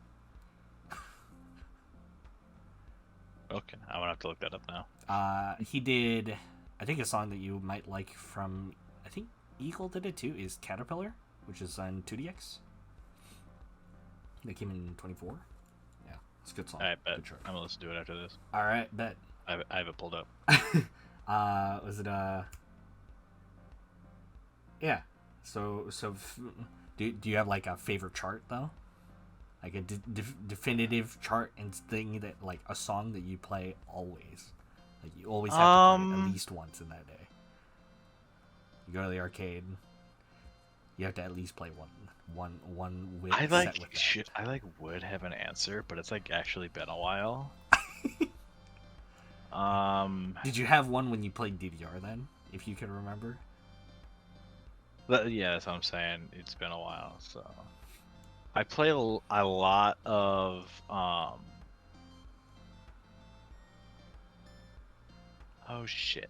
Okay, I'm gonna have to look that up now. He did, I think a song that you might like from, I think Eagle did it too, is Caterpillar, which is on 2DX. That came in 24. Yeah, it's a good song. I bet. I'm gonna listen to it after this. All right, bet. I have it pulled up. Was it yeah. So do you have like a favorite chart though? Like a definitive chart and thing that like a song that you play always, like you always have to play it at least once in that day. You go to the arcade, you have to at least play one with. I would have an answer, but it's like actually been a while. Did you have one when you played DDR then, if you can remember? Yeah, that's what I'm saying. It's been a while, so. I play a lot of oh shit.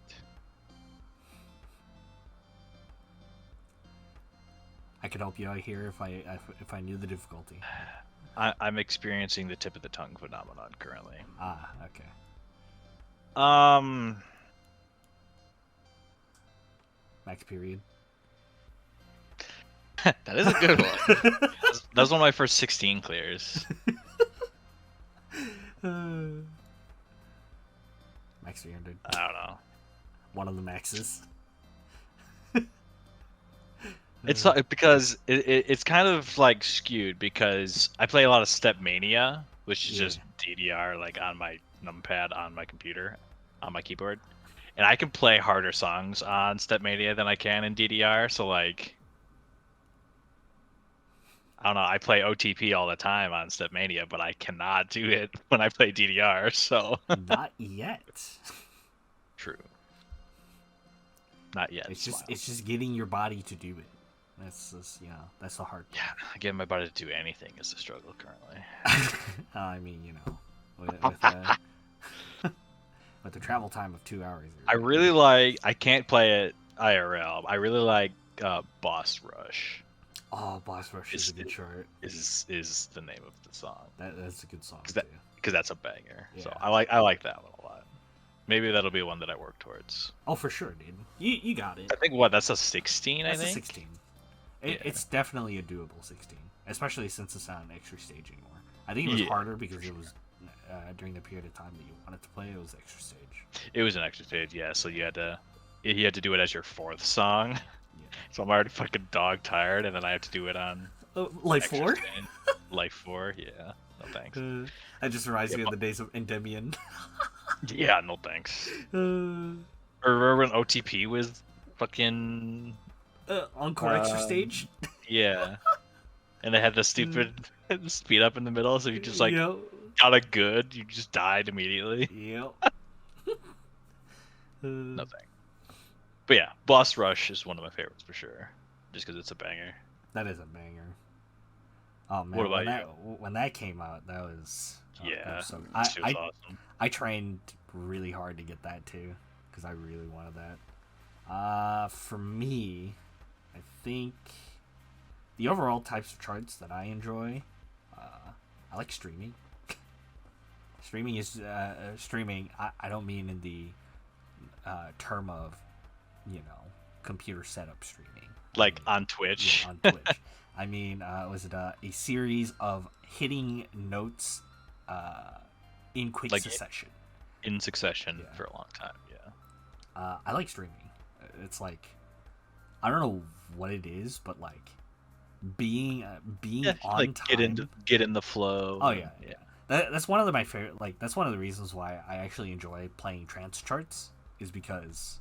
I could help you out here if I knew the difficulty. I'm experiencing the tip of the tongue phenomenon currently. Ah, okay. Um, Max period. that is a good one. That was one of my first 16 clears. Max 300. I don't know. One of the maxes. It's because it's kind of like skewed because I play a lot of Stepmania, which is just DDR like on my numpad on my computer, on my keyboard, and I can play harder songs on Stepmania than I can in DDR. So like, I don't know. I play OTP all the time on Stepmania, but I cannot do it when I play DDR. So not yet. True. Not yet. It's just getting your body to do it. That's just, that's the hard part. Yeah, getting my body to do anything is a struggle currently. I mean, with with the travel time of 2 hours. I can't play it IRL. I really like Boss Rush. Oh, Boss Rush is a good chart. Is the name of the song. That's a good song because that's a banger. Yeah. So I like that one a lot. Maybe that'll be one that I work towards. Oh, for sure, dude. You got it. I think that's a 16. That's I think a 16. It's definitely a doable 16, especially since it's not an extra stage anymore. I think it was harder because it was during the period of time that you wanted to play. It was extra stage. It was an extra stage, yeah. So you had to do it as your 4th song. Yeah. So I'm already fucking dog tired, and then I have to do it on Life 4. Life 4, yeah. No thanks. That just reminds me of the days of Endymion. Yeah, no thanks. Remember when OTP was fucking Encore extra stage? Yeah. And they had the stupid speed up in the middle, so you just like got a good, you just died immediately. Yep. Nothing. But yeah, Boss Rush is one of my favorites for sure, just because it's a banger. That is a banger. Oh man, what about you? When that came out, that was so awesome. I trained really hard to get that too, because I really wanted that. For me, I think the overall types of charts that I enjoy, I like streaming. Streaming is streaming. I don't mean in the term of computer setup streaming, like on Twitch. Yeah, on Twitch. I mean, was it a series of hitting notes in quick succession? In succession for a long time, yeah. I like streaming. It's like, I don't know what it is, but like being on like time. Get in the flow. Oh yeah. That's one of my favorite. Like that's one of the reasons why I actually enjoy playing trance charts, is because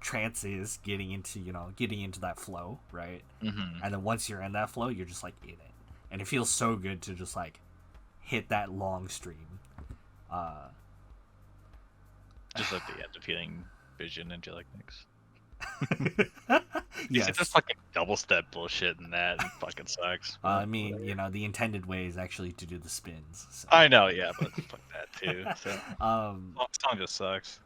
trance is getting into that flow, right? Mm-hmm. And then once you're in that flow, you're just like in it, and it feels so good to just like hit that long stream. Just at the end of hitting Vision Angelic Mix. Yes. It's just fucking double step bullshit and that fucking sucks. I mean, the intended way is actually to do the spins. So. I know, yeah, but fuck that too. So song just sucks.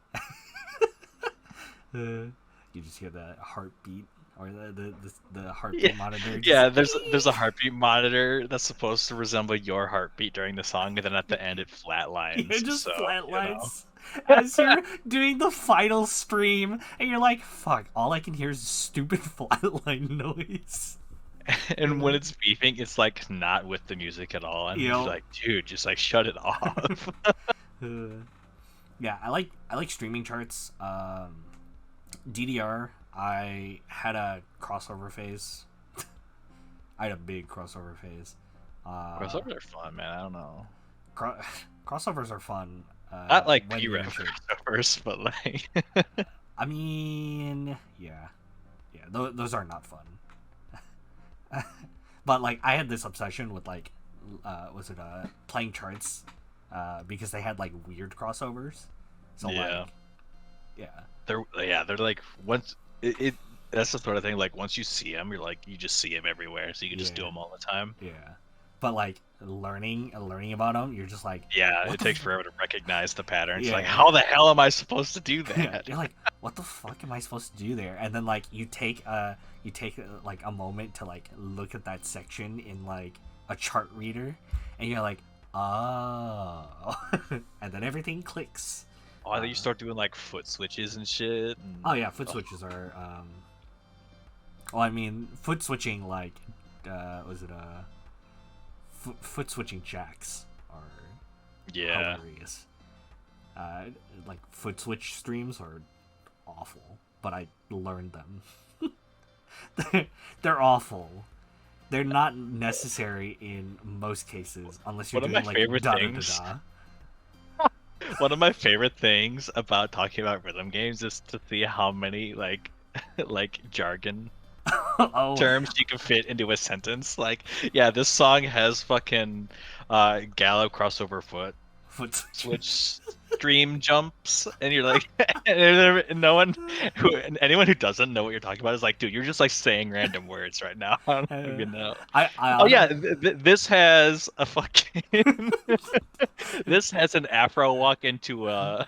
You just hear the heartbeat or the heartbeat monitor. Yeah, there's a heartbeat monitor that's supposed to resemble your heartbeat during the song, and then at the end it flatlines. It just flatlines as you're doing the final stream, and you're like, "Fuck!" All I can hear is stupid flatline noise. And when it's beeping, it's like not with the music at all, and you're like, "Dude, just like shut it off." Yeah, I like streaming charts. DDR, I had a crossover phase. I had a big crossover phase. Crossovers are fun, man. I don't know. Crossovers are fun. Not like P-Ref crossovers, but like. I mean, yeah. Those are not fun. But like, I had this obsession with like, playing charts, because they had like weird crossovers. So like, they're like once it that's the sort of thing, like once you see them, you're like, you just see them everywhere, so you can just do them all the time. Yeah, but like learning about them, you're just like, it takes forever to recognize the patterns. Like, how the hell am I supposed to do that? You're like, what the fuck am I supposed to do there? And then like you take like a moment to like look at that section in like a chart reader, and you're like, oh. And then everything clicks. Oh, then you start doing like foot switches and shit. Oh yeah, foot switches are. Well, I mean, foot switching like, was it foot switching jacks are hilarious. Like foot switch streams are awful, but I learned them. they're awful. They're not necessary in most cases unless you're doing like da-da-da-da. One of my favorite things about talking about rhythm games is to see how many like jargon terms you can fit into a sentence. Like, yeah, this song has fucking gallop crossover foot switch stream jumps, and you're like, and anyone who doesn't know what you're talking about is like, dude, you're just like saying random words right now. I don't even know. This has a fucking this has an afro walk into a.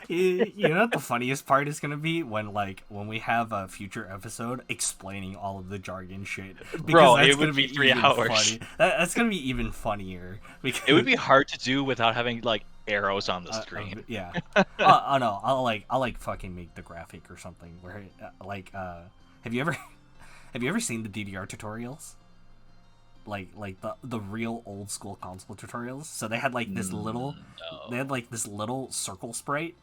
You know what the funniest part is gonna be when we have a future episode explaining all of the jargon shit. Bro, it would be 3 hours. Funny. That's gonna be even funnier. Because it would be hard to do without having like arrows on the screen. Yeah. Oh no, I'll fucking make the graphic or something where have you ever seen the DDR tutorials? Like the real old school console tutorials. So they had like this little circle sprite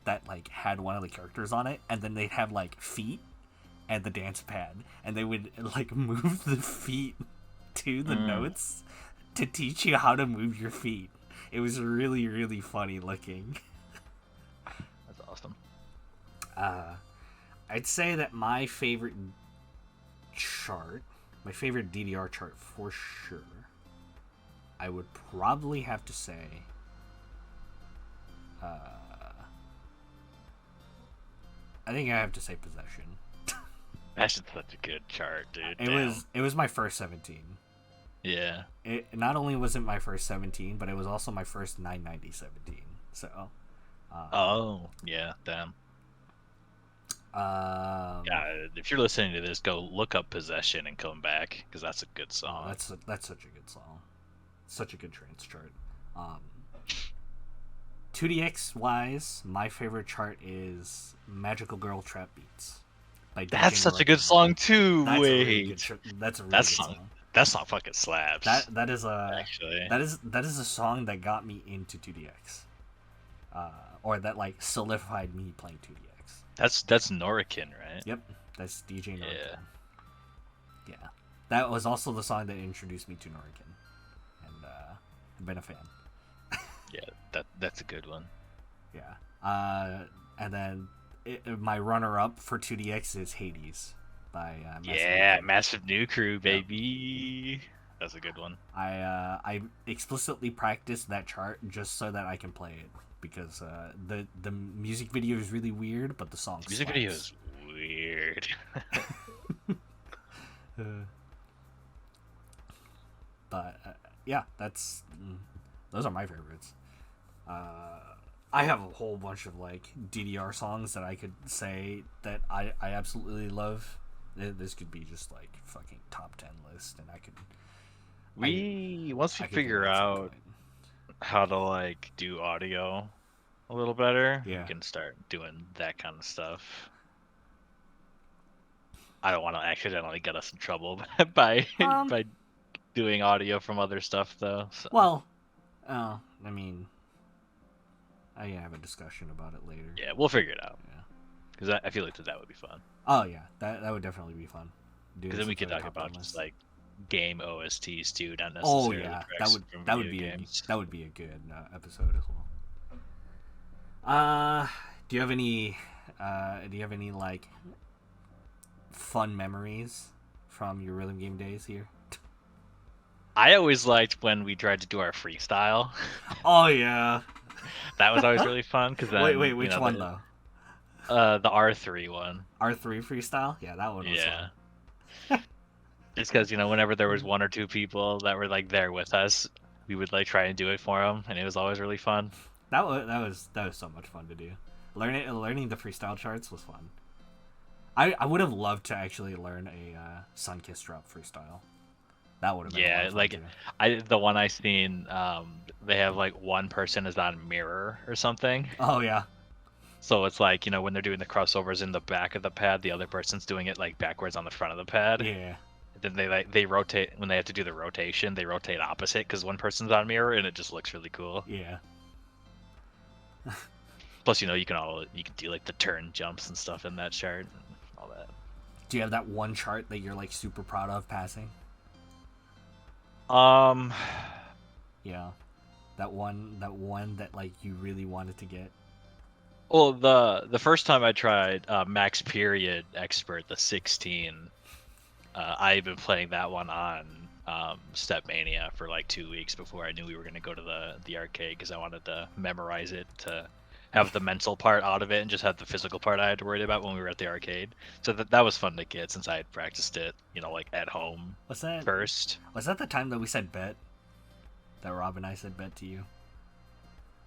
that like had one of the characters on it, and then they'd have like feet and the dance pad, and they would like move the feet to the notes to teach you how to move your feet. It was really, really funny looking. That's awesome. I'd say that my favorite DDR chart for sure, I would probably have to say I think I have to say Possession. That's such a good chart, dude. It was my first 17. Yeah. It not only was it my first 17, but it was also my first 990 17. So oh, yeah, damn. Yeah, if you're listening to this, go look up Possession and come back, because that's a good song. That's such a good song. Such a good trance chart. 2DX wise, my favorite chart is Magical Girl Trap Beats. That's such a good song too. That's a really good song. That song fucking slaps. That is a song that got me into 2DX. Or that like solidified me playing 2DX. That's Norikin, right? Yep, that's DJ Norikin. Yeah, that was also the song that introduced me to Norikin, and I've been a fan. Yeah, that's a good one. Yeah, and then my runner-up for 2DX is Hades by Massive New Crew, baby. That's a good one. I explicitly practiced that chart just so that I can play it. Because the music video is really weird, but the song music video is weird. But yeah, those are my favorites. I have a whole bunch of like DDR songs that I could say that I absolutely love. This could be just like fucking top 10 list, and I could. Once we figure out how to like do audio a little better, we can start doing that kind of stuff. I don't want to accidentally get us in trouble by doing audio from other stuff though. So. Well, I mean, I can have a discussion about it later. Yeah, we'll figure it out. Yeah, because I feel like that would be fun. Oh yeah, that would definitely be fun. Because then we could talk about just like game OSTs too, not necessarily. Oh yeah, that would be a good episode as well. Do you have any like fun memories from your rhythm game days here? I always liked when we tried to do our freestyle. Oh yeah, that was always really fun. Because then wait, which one though? The R3 one. R3 freestyle? Yeah, that one was fun. Just because, whenever there was one or two people that were like there with us, we would like try and do it for them, and it was always really fun. That was so much fun to do. Learning the freestyle charts was fun. I would have loved to actually learn a Sunkissed Drop freestyle. That would have been a lot Yeah, of fun like too. the one I seen, they have like one person is on mirror or something. Oh yeah. So it's like, when they're doing the crossovers in the back of the pad, the other person's doing it like backwards on the front of the pad. Yeah. Then they rotate when they have to do the rotation. They rotate opposite because one person's on mirror, and it just looks really cool. Yeah. Plus, you can do like the turn jumps and stuff in that chart, and all that. Do you have that one chart that you're like super proud of passing? Um, Yeah. That one that like you really wanted to get. well, the first time I tried Max Period Expert, the 16, I've been playing that one on Step Mania for like 2 weeks before I knew we were going to go to the arcade because I wanted to memorize it to have the mental part out of it and just have the physical part I had to worry about when we were at the arcade. So that was fun to get since I had practiced it, like at home first. Was that the time that we said bet? That Rob and I said bet to you?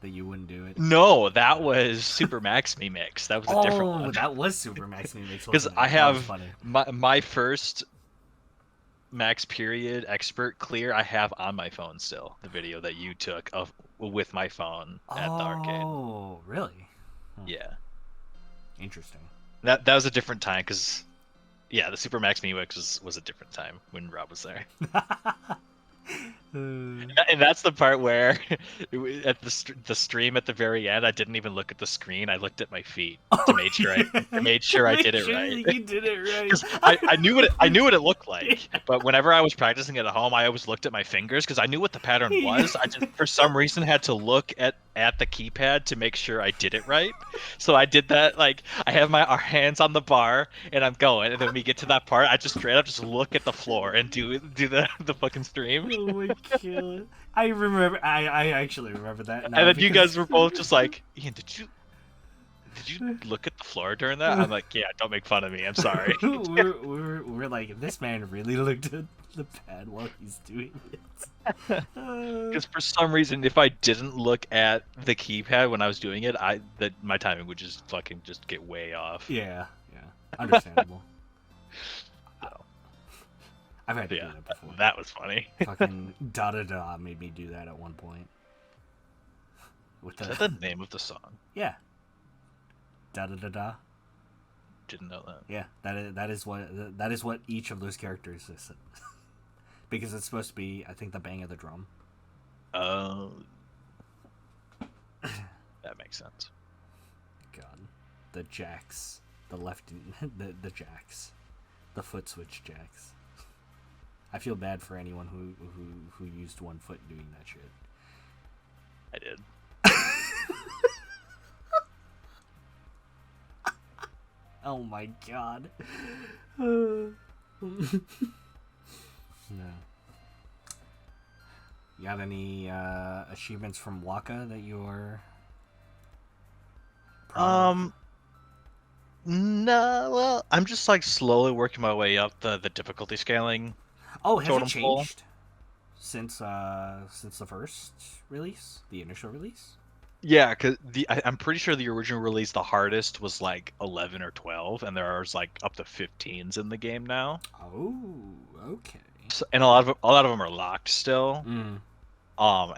That you wouldn't do it? No, that was Super Max Me Mix. That was a different one. Oh, that was Super Max Me Mix. Because I have my first Max Period Expert clear I have on my phone still. The video that you took with my phone at the arcade. Oh, really? Yeah. Interesting. That was a different time because, yeah, the Super Max Me Mix was a different time when Rob was there. And that's the part where at the stream at the very end, I didn't even look at the screen. I looked at my feet to make sure I did it right. You did it right. Because I knew what it looked like, but whenever I was practicing it at home, I always looked at my fingers because I knew what the pattern was. I just for some reason had to look at the keypad to make sure I did it right. So I did that. Like I have our hands on the bar and I'm going, and then when we get to that part, I just straight up just look at the floor and do the fucking stream. Oh my god! I remember. I actually remember that. And then you guys were both just like, Ian, did you look at the floor during that? I'm like, yeah, don't make fun of me. I'm sorry. we're like, this man really looked at the pad while he's doing it. Because for some reason, if I didn't look at the keypad when I was doing it, my timing would just get way off. Yeah, understandable. I've had to do that before. That was funny. Fucking da da da made me do that at one point. Is that the name of the song? Yeah. Da da da da. Didn't know that. Yeah, that is what each of those characters is. Because it's supposed to be, I think, the bang of the drum. Oh. That makes sense. God, the jacks, the jacks, the foot switch jacks. I feel bad for anyone who used one foot doing that shit. I did. Oh my god. No. You got any achievements from Waka that you're proud of? No, well, I'm just like slowly working my way up the difficulty scaling. Oh, has it changed since the first release, the initial release? Yeah, because I'm pretty sure the original release, the hardest was like 11 or 12, and there's like up to 15s in the game now. Oh, okay. So, and a lot of them are locked still. Mm.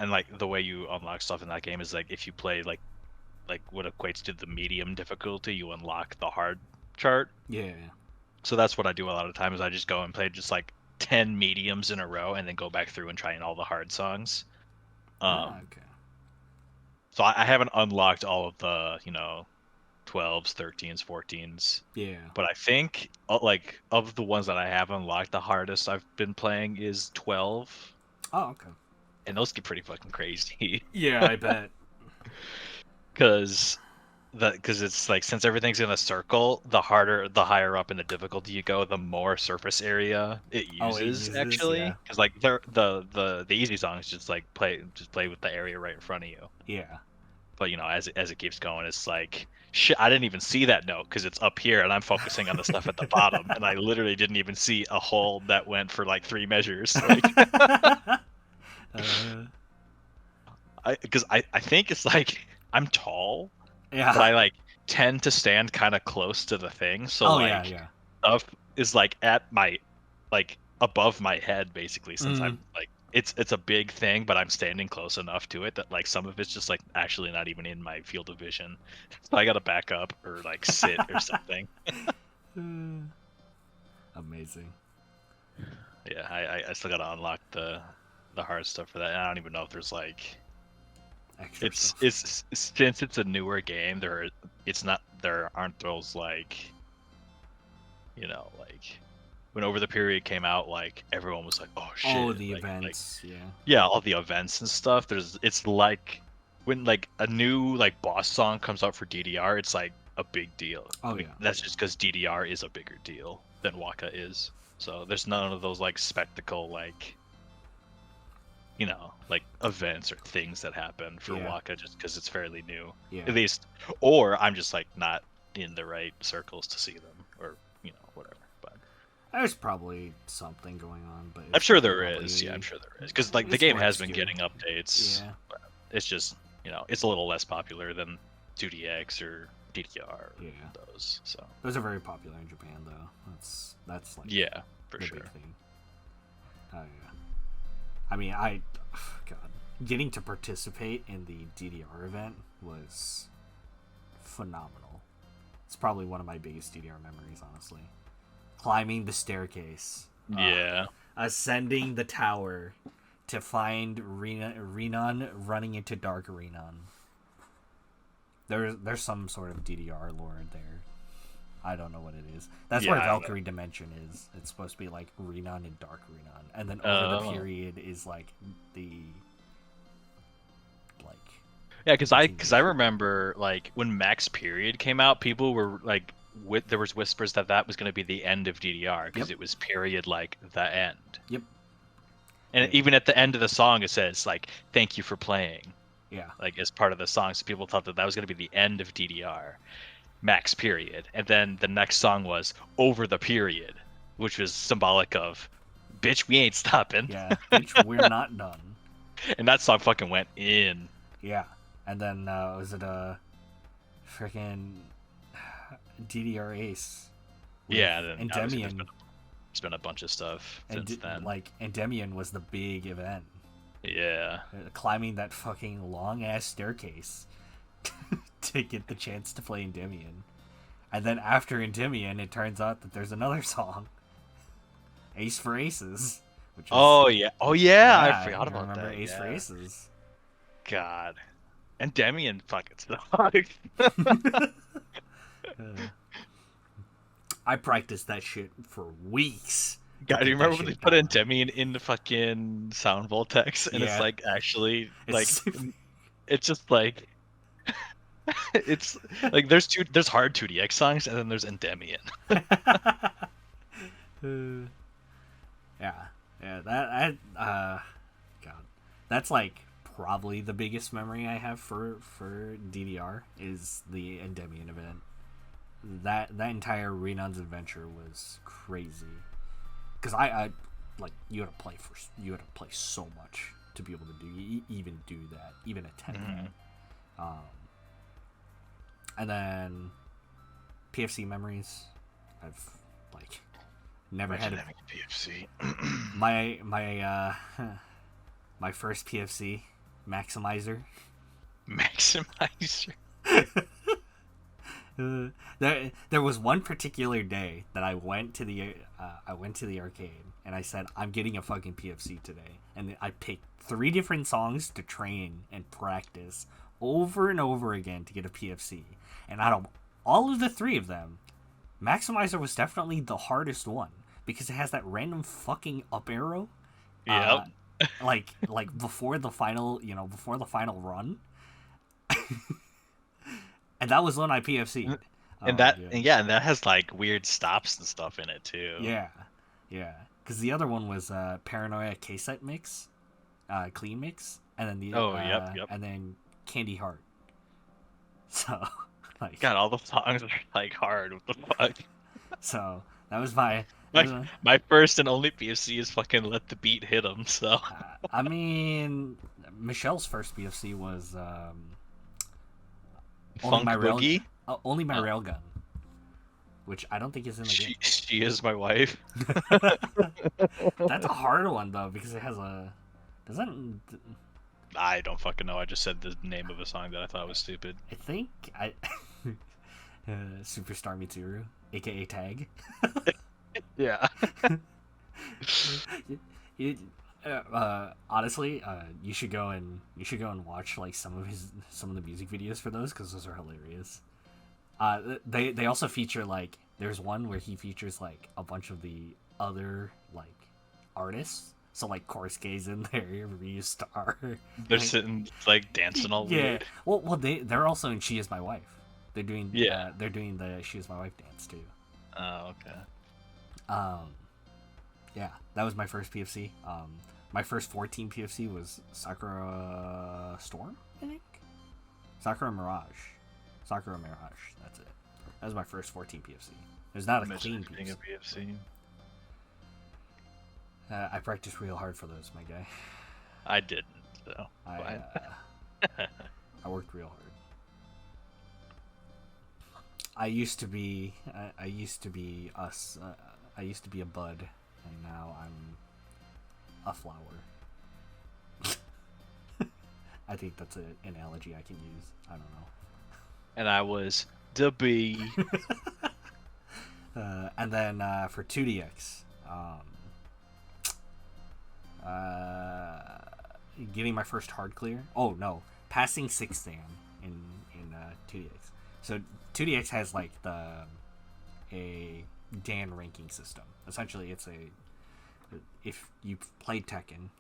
And like the way you unlock stuff in that game is like if you play like what equates to the medium difficulty, you unlock the hard chart. Yeah. So that's what I do a lot of times. I just go and play just like 10 mediums in a row, and then go back through and try in all the hard songs. Okay. So I haven't unlocked all of the 12s, 13s, 14s. Yeah. But I think like of the ones that I have unlocked, the hardest I've been playing is 12. Oh, okay. And those get pretty fucking crazy. Yeah, I bet. Because it's like, since everything's in a circle, the higher up in the difficulty you go, the more surface area it uses, actually. Because like the easy songs just play with the area right in front of you. Yeah. But as it keeps going, it's like, shit, I didn't even see that note because it's up here and I'm focusing on the stuff at the bottom, and I literally didn't even see a hole that went for like 3 measures. Because I think it's like I'm tall, yeah, but I like tend to stand kind of close to the thing, so stuff is like at my like above my head basically, since I'm like it's a big thing, but I'm standing close enough to it that like some of it's just like actually not even in my field of vision. So I gotta back up or like sit or something. Amazing. Yeah, I still gotta unlock the hard stuff for that. And I don't even know if there's like Extra stuff. it's since it's a newer game, there aren't those like, you know, like when Over the Period came out, like everyone was like, oh shit, Oh, the like events, yeah. yeah, all the events and stuff. It's like when like a new like boss song comes out for DDR, it's like a big deal. Oh Like, yeah. that's just because DDR is a bigger deal than Waka is. So there's none of those like spectacle like, you know, like events or things that happen for Waka just because it's fairly new. Yeah. At least, or I'm just like not in the right circles to see them, or you know, whatever. But there's probably something going on, but I'm sure there is. Yeah, I'm sure there is, because like the game has been getting updates. Yeah. But it's just, you know, it's a little less popular than 2DX or DDR. Yeah. Those. So those are very popular in Japan, though. That's like yeah, for the sure. big thing. Oh yeah. I mean, God, getting to participate in the DDR event was phenomenal. It's probably one of my biggest DDR memories, honestly. Climbing the staircase. Yeah. Ascending the tower to find Renan running into Dark Renan. There's some sort of DDR lore there. I don't know what it is. That's where Valkyrie Dimension is. It's supposed to be like Renan and Dark Renan, and then Over the Period is like the like. Yeah, because I remember like when Max Period came out, people were like, there was whispers that was going to be the end of DDR because it was period like the end. Yep. And even at the end of the song, it says like, "Thank you for playing." Yeah. Like as part of the song, so people thought that was going to be the end of DDR. Max Period. And then the next song was Over the Period, which was symbolic of, bitch, we ain't stopping. Yeah, bitch, we're not done. And that song fucking went in. Yeah. And then, was it a freaking DDR Ace? Yeah, and Endymion. There's been a bunch of stuff since then. Like, Endymion was the big event. Yeah. Climbing that fucking long-ass staircase to get the chance to play Endymion. And then after Endymion, it turns out that there's another song, Ace for Aces. Which is, I forgot about that. Ace for Aces. God. Endymion fucking sucks. I practiced that shit for weeks. God, do you remember when they put Endymion in the fucking sound vortex and it's like actually like it's just like it's like there's hard 2DX songs and then there's Endymion. that God, that's like probably the biggest memory I have for DDR is the Endymion event. That entire Renan's adventure was crazy. Because I like you had to play so much to be able to even do that, even attempt that. And then PFC memories. I've like never had a PFC. my first PFC Maximizer. There was one particular day that I went to the arcade and I said, I'm getting a fucking PFC today, and I picked 3 different songs to train and practice over and over again to get a PFC. And out of all of the 3 of them, Maximizer was definitely the hardest one because it has that random fucking up arrow. Yep. Like before the final run. And that was when I PFC'd. And that has like weird stops and stuff in it too. Yeah. Because the other one was Paranoia K-Set Mix, Clean Mix, and then yep. and then Candy Heart. So, like, God, all the songs are like hard. What the fuck? So that was my first and only PFC is fucking Let the Beat Hit 'Em. So I mean, Michelle's first PFC was Funk Boogie. Only my Railgun. which I don't think is in the game. She is my wife. That's a hard one though because it has a. Doesn't I don't fucking know. I just said the name of a song that I thought was stupid. I think I. Superstar Mitsuru, aka Tag. Yeah. Honestly, you should go and watch like some of the music videos for those because those are hilarious. They also feature like there's one where he features like a bunch of the other like artists. So like Korske's in there, Star. They're sitting like dancing all weird. Well, they're also in She Is My Wife. They're doing the She Is My Wife dance too. Oh, okay. Yeah, that was my first PFC. My first 14 PFC was Sakura Storm, I think. Sakura Mirage. That's it. That was my first 14 PFC. There's not a clean PFC. I practiced real hard for those, my guy. I didn't, so. I worked real hard. I used to be a bud, and now I'm a flower. I think that's an analogy I can use. I don't know. And I was the bee. And then for 2DX, getting my first hard clear. Oh no, passing 6th Dan in 2DX. So 2DX has like a Dan ranking system. Essentially, it's if you played Tekken,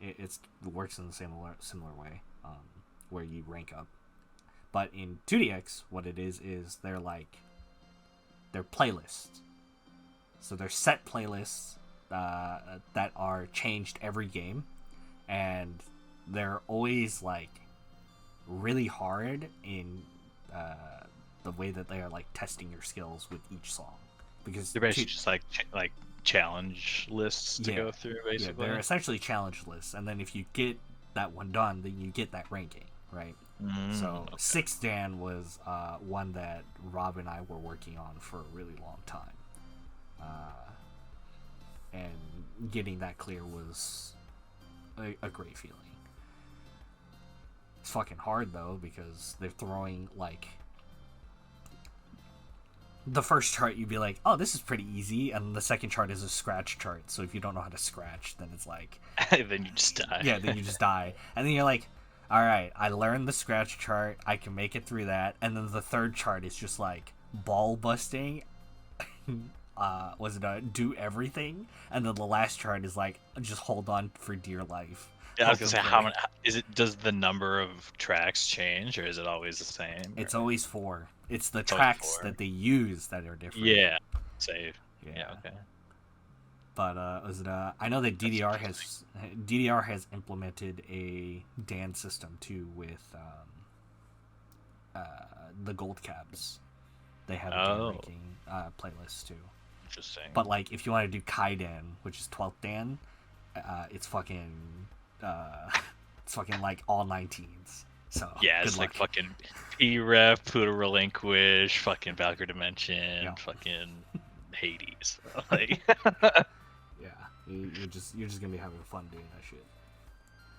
it works in the similar way, where you rank up. But in 2DX, what it is they're playlists. So they're set playlists that are changed every game, and they're always like really hard in the way that they are like testing your skills with each song, because they're basically just like challenge lists to go through. Basically, they're essentially challenge lists, and then if you get that one done, then you get that ranking, right? So okay. 6th Dan was one that Rob and I were working on for a really long time, and getting that clear was a great feeling. It's fucking hard though, because they're throwing like the first chart you'd be like, oh, this is pretty easy, and the second chart is a scratch chart, so if you don't know how to scratch, then it's like then you just die. Yeah, then you just die. And then you're like, alright, I learned the scratch chart, I can make it through that, and then the third chart is just like ball busting. Do everything, and then the last chart is like just hold on for dear life. Yeah, I was gonna say, how many is it? Does the number of tracks change, or is it always the same? It's always 4. It's the tracks that they use that are different. Yeah, save. Yeah, okay. But I know that DDR has implemented a Dan system too with the gold cabs. They have a Dan ranking playlist too. Interesting. But like, if you want to do Kai Dan, which is 12th Dan, it's fucking like all 19s. So yeah, it's like fucking P-Ref, Pluto Relinquish, fucking Valkyrie Dimension, fucking Hades. Like, yeah, you're just gonna be having fun doing that shit.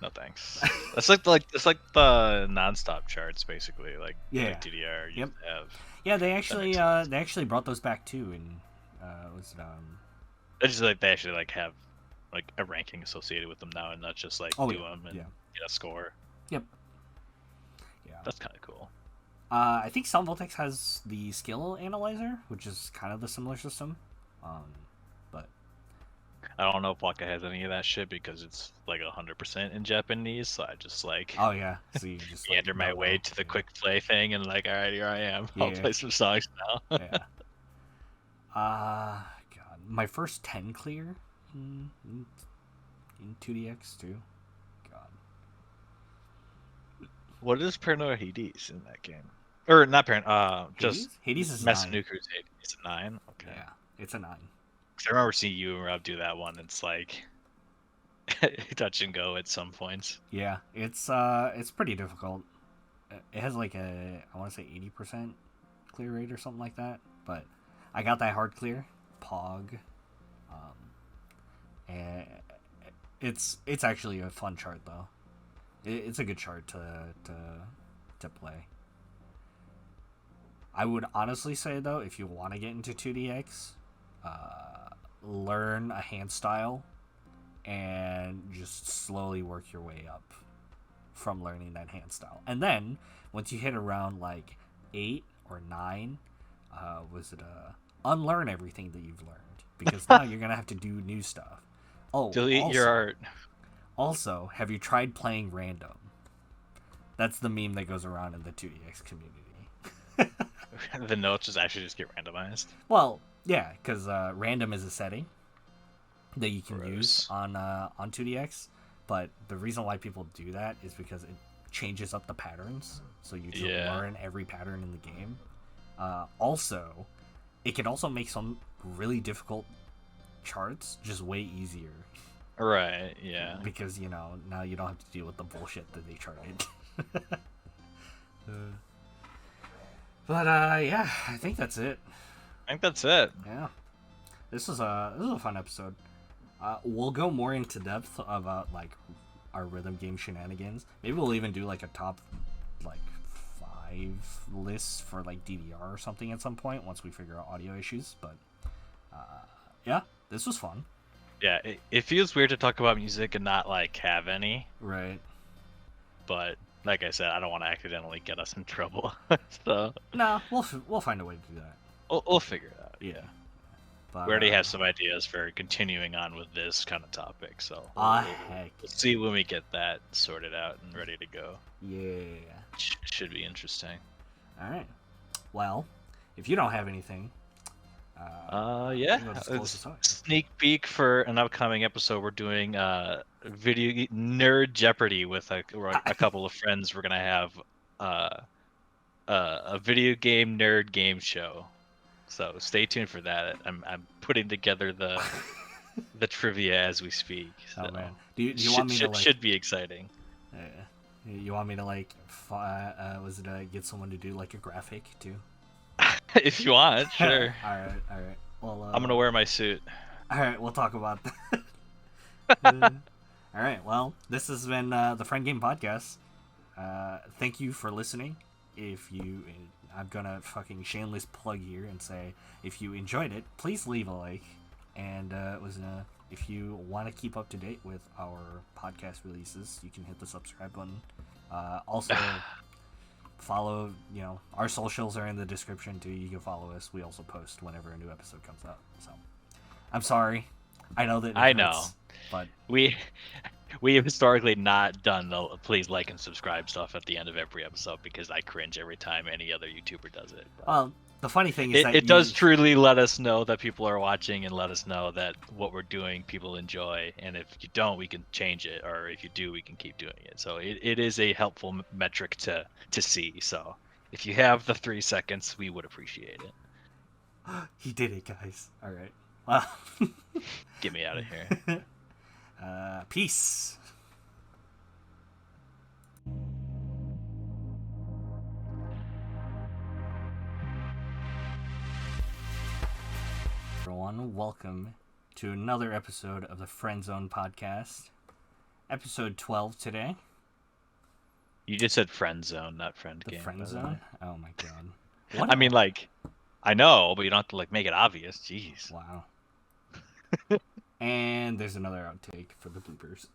No thanks. That's like the nonstop charts basically. Like DDR used to have. Yeah, they actually brought those back too, and It's just like they actually like have like a ranking associated with them now, and not just like do them and get a score. Yep. Yeah. That's kind of cool. I think Sound Voltex has the skill analyzer, which is kind of the similar system. But I don't know if Waka has any of that shit because it's like 100% in Japanese, so I just like so you just meander my way to the quick play thing and like, all right, here I am. I'll play some songs now. God, my first 10 clear in 2DX too. God. What is Paranoia Hades in that game? Or not Paranoia, just Hades is Masanu Crusade. It's a 9? Okay. Yeah, it's a 9. I remember seeing you and Rob do that one. It's like touch and go at some points. Yeah, it's pretty difficult. It has like I want to say 80% clear rate or something like that. But I got that hard clear. Pog. And it's actually a fun chart though. It's a good chart to play. I would honestly say though, if you want to get into 2DX, learn a hand style and just slowly work your way up from learning that hand style. And then once you hit around like 8 or 9, unlearn everything that you've learned, because now you're gonna have to do new stuff. Oh, delete also, your art. Also, have you tried playing random? That's the meme that goes around in the 2DX community. The notes actually just get randomized. Well, yeah, because random is a setting that you can Gross. use on 2DX, but the reason why people do that is because it changes up the patterns, so you just learn every pattern in the game. Also, it can also make some really difficult charts just way easier. Right, yeah. Because, now you don't have to deal with the bullshit that they charted. But, yeah, I think that's it. I think that's it. Yeah. This was a fun episode. We'll go more into depth about, like, our rhythm game shenanigans. Maybe we'll even do, like, a top, like, 5 lists for, like, DDR or something at some point once we figure out audio issues. But, yeah, this was fun. Yeah, it feels weird to talk about music and not, like, have any. Right. But, like I said, I don't want to accidentally get us in trouble. So no, we'll find a way to do that. We'll figure it out. Yeah. But, we already have some ideas for continuing on with this kind of topic, so heck. We'll see when we get that sorted out and ready to go. Yeah. Should be interesting. All right. Well, if you don't have anything, yeah. Sneak peek for an upcoming episode. We're doing video nerd Jeopardy with a couple of friends. We're gonna have a video game nerd game show. So stay tuned for that. I'm putting together the trivia as we speak. So oh man, do you want me to should be exciting. You want me to like get someone to do like a graphic too? If you want, sure. All right. Well, I'm gonna wear my suit. All right, we'll talk about that. All right. Well, this has been the Friend Game Podcast. Thank you for listening. I'm gonna fucking shameless plug here and say, if you enjoyed it, please leave a like. And if you want to keep up to date with our podcast releases, you can hit the subscribe button. Also, follow. Our socials are in the description too. You can follow us. We also post whenever a new episode comes out. So, I'm sorry. I know that. I know, but we have historically not done the please like and subscribe stuff at the end of every episode because I cringe every time any other YouTuber does it. But well, the funny thing is it does truly let us know that people are watching and let us know that what we're doing people enjoy. And if you don't, we can change it, or if you do, we can keep doing it. So it is a helpful metric to see. So if you have the 3 seconds, we would appreciate it. He did it, guys. All right. Well, get me out of here. Peace. Everyone, welcome to another episode of the Friend Zone podcast. Episode 12 today. You just said Friend Zone, not Friend Game. Friend Zone? Oh my god. I mean, like, I know, but you don't have to like make it obvious. Jeez. Wow. And there's another outtake for the bloopers.